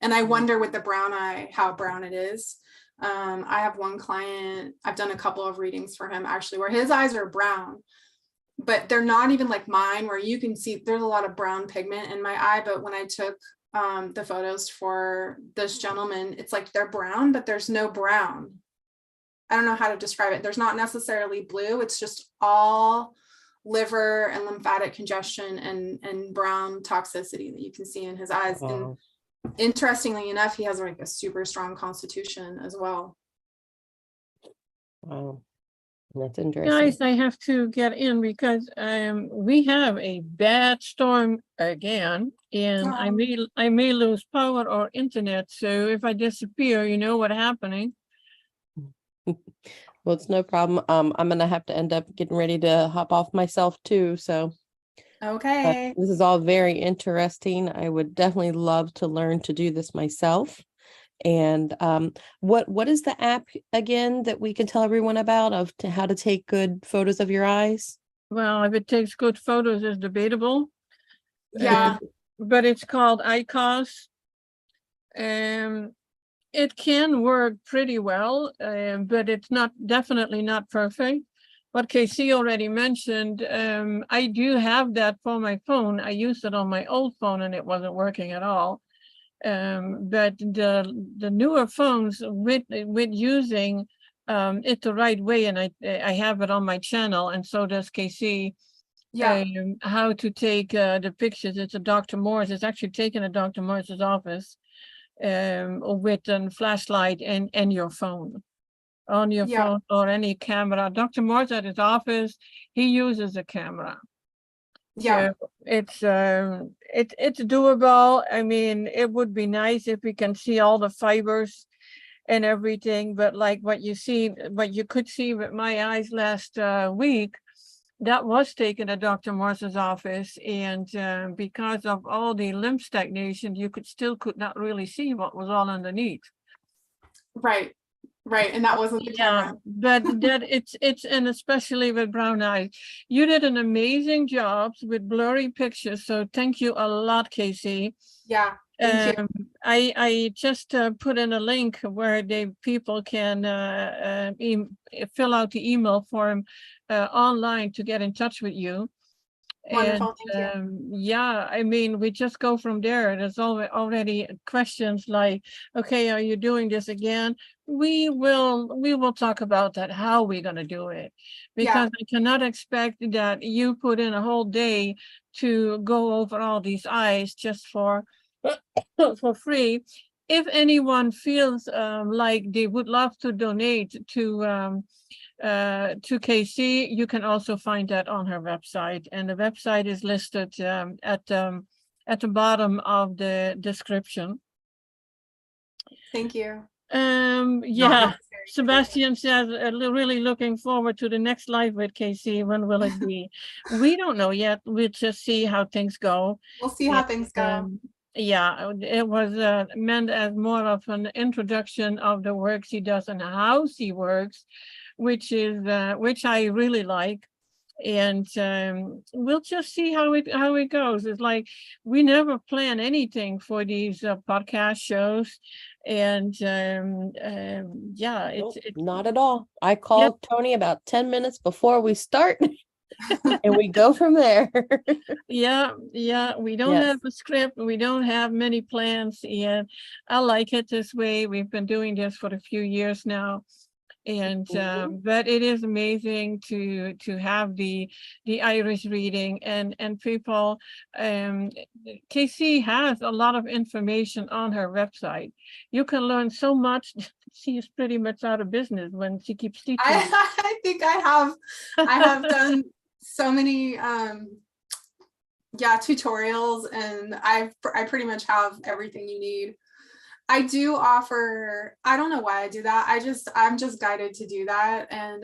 And I wonder with the brown eye, how brown it is. I have one client, I've done a couple of readings for him actually, where his eyes are brown, but they're not even like mine, where you can see there's a lot of brown pigment in my eye. But when I took the photos for this gentleman, it's like they're brown, but there's no brown. I don't know how to describe it. There's not necessarily blue. It's just all liver and lymphatic congestion and brown toxicity that you can see in his eyes. Wow. And interestingly enough, he has like a super strong constitution as well. Wow. That's interesting. Guys, I have to get in because we have a bad storm again, and I may lose power or internet. So if I disappear, you know what's happening. Well, it's no problem. I'm gonna have to end up getting ready to hop off myself too. So okay, this is all very interesting. I would definitely love to learn to do this myself. And what is the app again that we can tell everyone about how to take good photos of your eyes? Well, if it takes good photos is debatable. Yeah, but it's called ICOS. It can work pretty well, but it's definitely not perfect. What Caycee already mentioned, I do have that for my phone. I used it on my old phone and it wasn't working at all. But the newer phones with using it the right way, and I have it on my channel, and so does Caycee. yeah, how to take the pictures. It's a Dr. Morse. It's actually taken at Dr. Morse's office with a flashlight and your phone. On your phone or any camera. Dr. Morse at his office, he uses a camera. Yeah. So it's doable. I mean, it would be nice if we can see all the fibers and everything, but like what you could see with my eyes last week, that was taken at Dr. Morse's office, and because of all the lymph stagnation, you could not really see what was all underneath. Right, and that wasn't the camera. But that it's and especially with brown eyes, you did an amazing job with blurry pictures. So thank you a lot, Caycee. Yeah, thank you. I just put in a link where people can fill out the email form online to get in touch with you. Wonderful, thank you. Yeah, I mean, we just go from there. There's already questions like, okay, are you doing this again? We will talk about that, how we're going to do it, because I cannot expect that you put in a whole day to go over all these eyes just for free. If anyone feels like they would love to donate to Caycee, you can also find that on her website, and the website is listed at the bottom of the description. Thank you. Sebastian says, really looking forward to the next live with Caycee. When will it be? We don't know yet. We'll just see how things go. We'll see how things go. Yeah, it was meant as more of an introduction of the work she does and how she works, which I really like. And we'll just see how it goes. It's like we never plan anything for these podcast shows, and yeah, Nope, it's not at all. I yep. called Toni about 10 minutes before we start and we go from there. Yeah, we don't Yes. have a script, we don't have many plans, and I like it this way. We've been doing this for a few years now, and Mhm. but it is amazing to have the Irish reading, and people. Caycee has a lot of information on her website. You can learn so much. She is pretty much out of business when she keeps teaching. I think I have done so many tutorials, and I pretty much have everything you need. I do offer, I don't know why I do that. I'm just guided to do that. And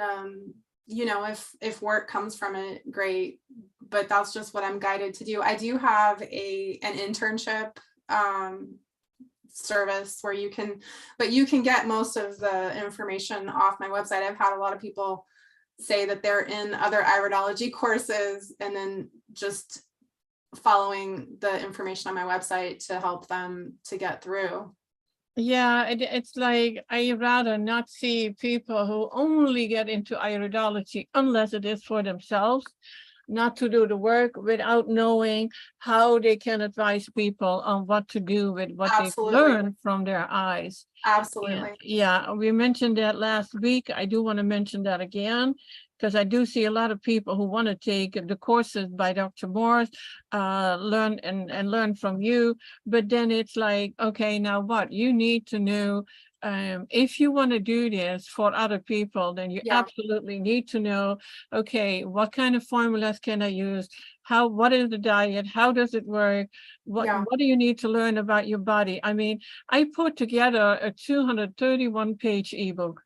you know, if work comes from it, great. But that's just what I'm guided to do. I do have an internship service where you can get most of the information off my website. I've had a lot of people say that they're in other iridology courses and then just following the information on my website to help them to get through. Yeah, it's like I rather not see people who only get into iridology unless it is for themselves, not to do the work without knowing how they can advise people on what to do with what they've learned from their eyes. Absolutely. Yeah, we mentioned that last week. I do want to mention that again, because I do see a lot of people who want to take the courses by Dr. Morse, learn from you. But then it's like, okay, now what? You need to know, if you want to do this for other people, then you absolutely need to know, okay, what kind of formulas can I use? What is the diet? How does it work? What do you need to learn about your body? I mean, I put together a 231-page ebook.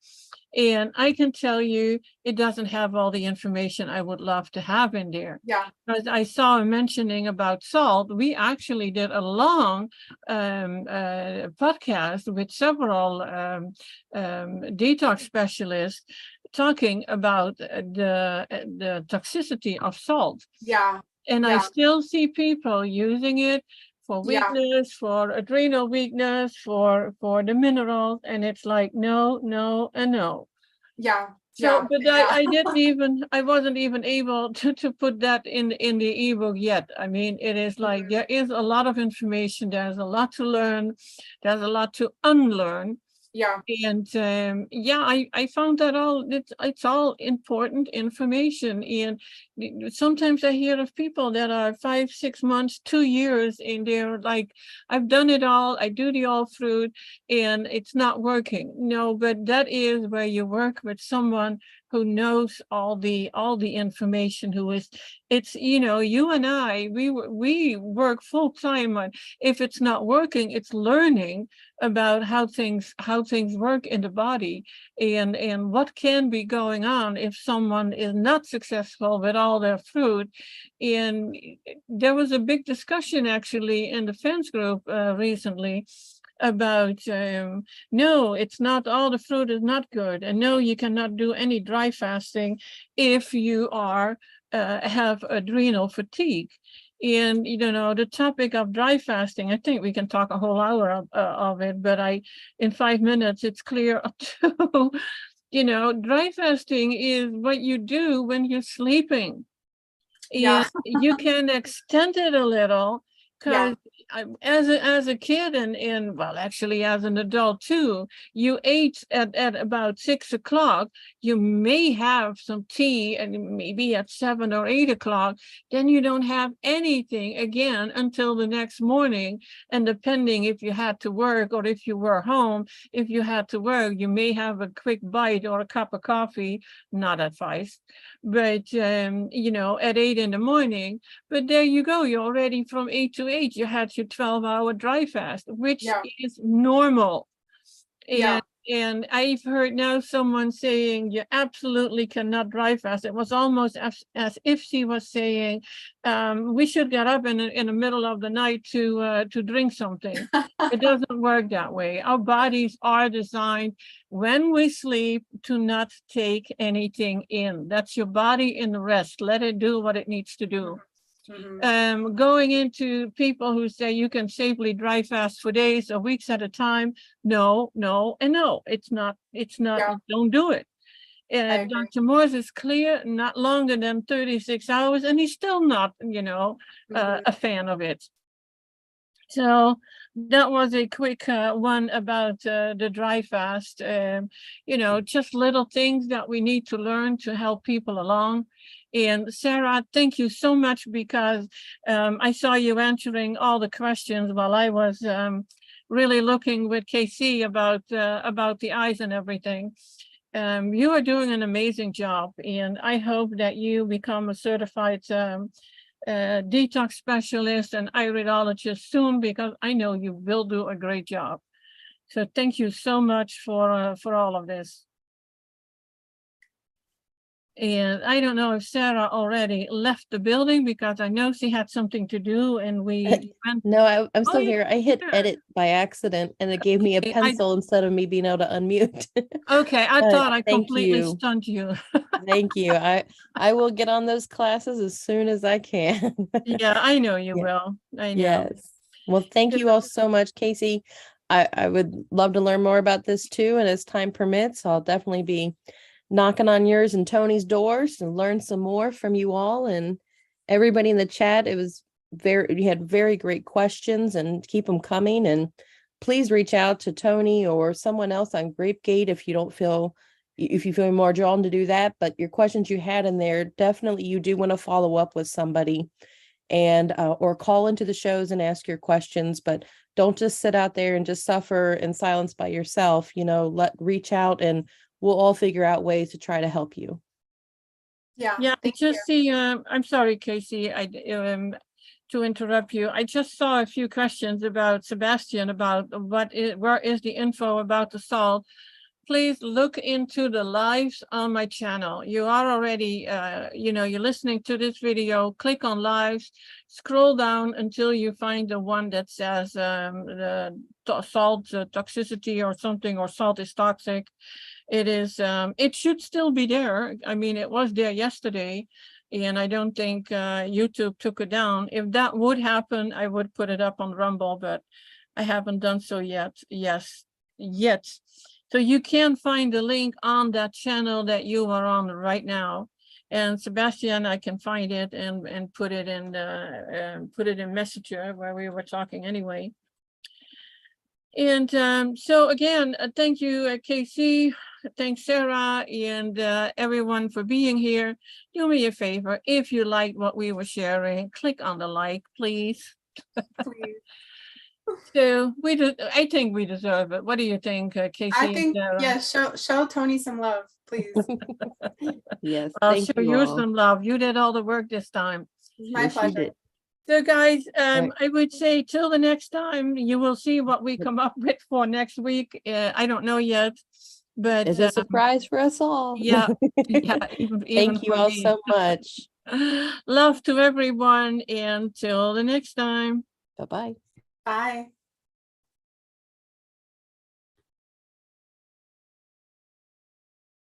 And I can tell you, it doesn't have all the information I would love to have in there. Yeah. Because I saw a mentioning about salt. We actually did a long podcast with several detox specialists talking about the toxicity of salt. Yeah. And I still see people using it for weakness, for adrenal weakness, for the minerals, and it's like no, no, and no. Yeah. So, but I wasn't even able to put that in the ebook yet. I mean, it is like there is a lot of information. There's a lot to learn. There's a lot to unlearn. Yeah. And I found that it's all important information. And sometimes I hear of people that are 5, 6 months, 2 years, and they're like, I've done it all. I do the all fruit, and it's not working. No, but that is where you work with someone who knows all the information, it's you and I, we work full time on, if it's not working, it's learning about how things work in the body, and what can be going on if someone is not successful with all their fruit. And there was a big discussion actually in the fence group recently about no, it's not, all the fruit is not good, and no, you cannot do any dry fasting if you have adrenal fatigue. And the topic of dry fasting, I think we can talk a whole hour of it, but in 5 minutes it's clear too. Dry fasting is what you do when you're sleeping. And you can extend it a little, because as a kid and well, actually as an adult too, you ate at about 6 o'clock. You may have some tea, and maybe at 7 or 8 o'clock, then you don't have anything again until the next morning. And depending if you had to work or if you were home, if you had to work, you may have a quick bite or a cup of coffee, not advised, but at 8 in the morning. But there you go, you're already from 8 to 8, you had your 12-hour dry fast, which is normal. And And I've heard now someone saying you absolutely cannot dry fast. It was almost as if she was saying we should get up in the middle of the night to drink something. It doesn't work that way. Our bodies are designed when we sleep to not take anything in. That's your body in rest. Let it do what it needs to do. Going into people who say you can safely dry fast for days or weeks at a time. No, and no, it's not, Yeah. don't do it. Dr. Morse is clear, not longer than 36 hours, and he's still not, a fan of it. So that was a quick one about the dry fast. Just little things that we need to learn to help people along. And Sara, thank you so much, because I saw you answering all the questions while I was really looking with Caycee about the eyes and everything. You are doing an amazing job, and I hope that you become a certified detox specialist and iridologist soon, because I know you will do a great job. So thank you so much for all of this. And I don't know if Sara already left the building, because I know she had something to do, and we went. No, I'm still yeah, here. I hit sure. edit by accident, and it gave me a Okay, pencil instead of me being able to unmute. Okay, I thought I thank completely you. stunned you. Thank you. I will get on those classes as soon as I can. Yeah, I know you Yeah. will. I know. Yes. Well, thank you all so much, Caycee. I would love to learn more about this too, and as time permits, I'll definitely be knocking on yours and Toni's doors and learn some more from you all and everybody in the chat. It was you had very great questions, and keep them coming. And please reach out to Toni or someone else on GrapeGate if you feel more drawn to do that. But your questions you had in there, definitely you do want to follow up with somebody and or call into the shows and ask your questions, but don't just sit out there and just suffer in silence by yourself. Reach out, and we'll all figure out ways to try to help you. Yeah. I'm sorry, Caycee, to interrupt you. I just saw a few questions about Sebastian about where is the info about the salt. Please look into the lives on my channel. You are already, you're listening to this video, click on lives, scroll down until you find the one that says the salt toxicity or something, or salt is toxic. It should still be there. I mean, it was there yesterday, and I don't think YouTube took it down. If that would happen, I would put it up on Rumble, but I haven't done so yet. Yet. So you can find the link on that channel that you are on right now. And Sebastian, I can find it and put it in Messenger where we were talking anyway. And so again, thank you, Caycee. Thanks, Sara, and everyone for being here. Do me a favor, if you liked what we were sharing, click on the like, please. Please. So I think we deserve it. What do you think, Caycee? I think, show Toni some love, please. Yes, I'll show you some love. You did all the work this time. My pleasure. So guys, I would say till the next time, you will see what we come up with for next week. I don't know yet, but it's a surprise for us all. Yeah. Even Thank you all so much. Love to everyone, and till the next time. Bye-bye. Bye.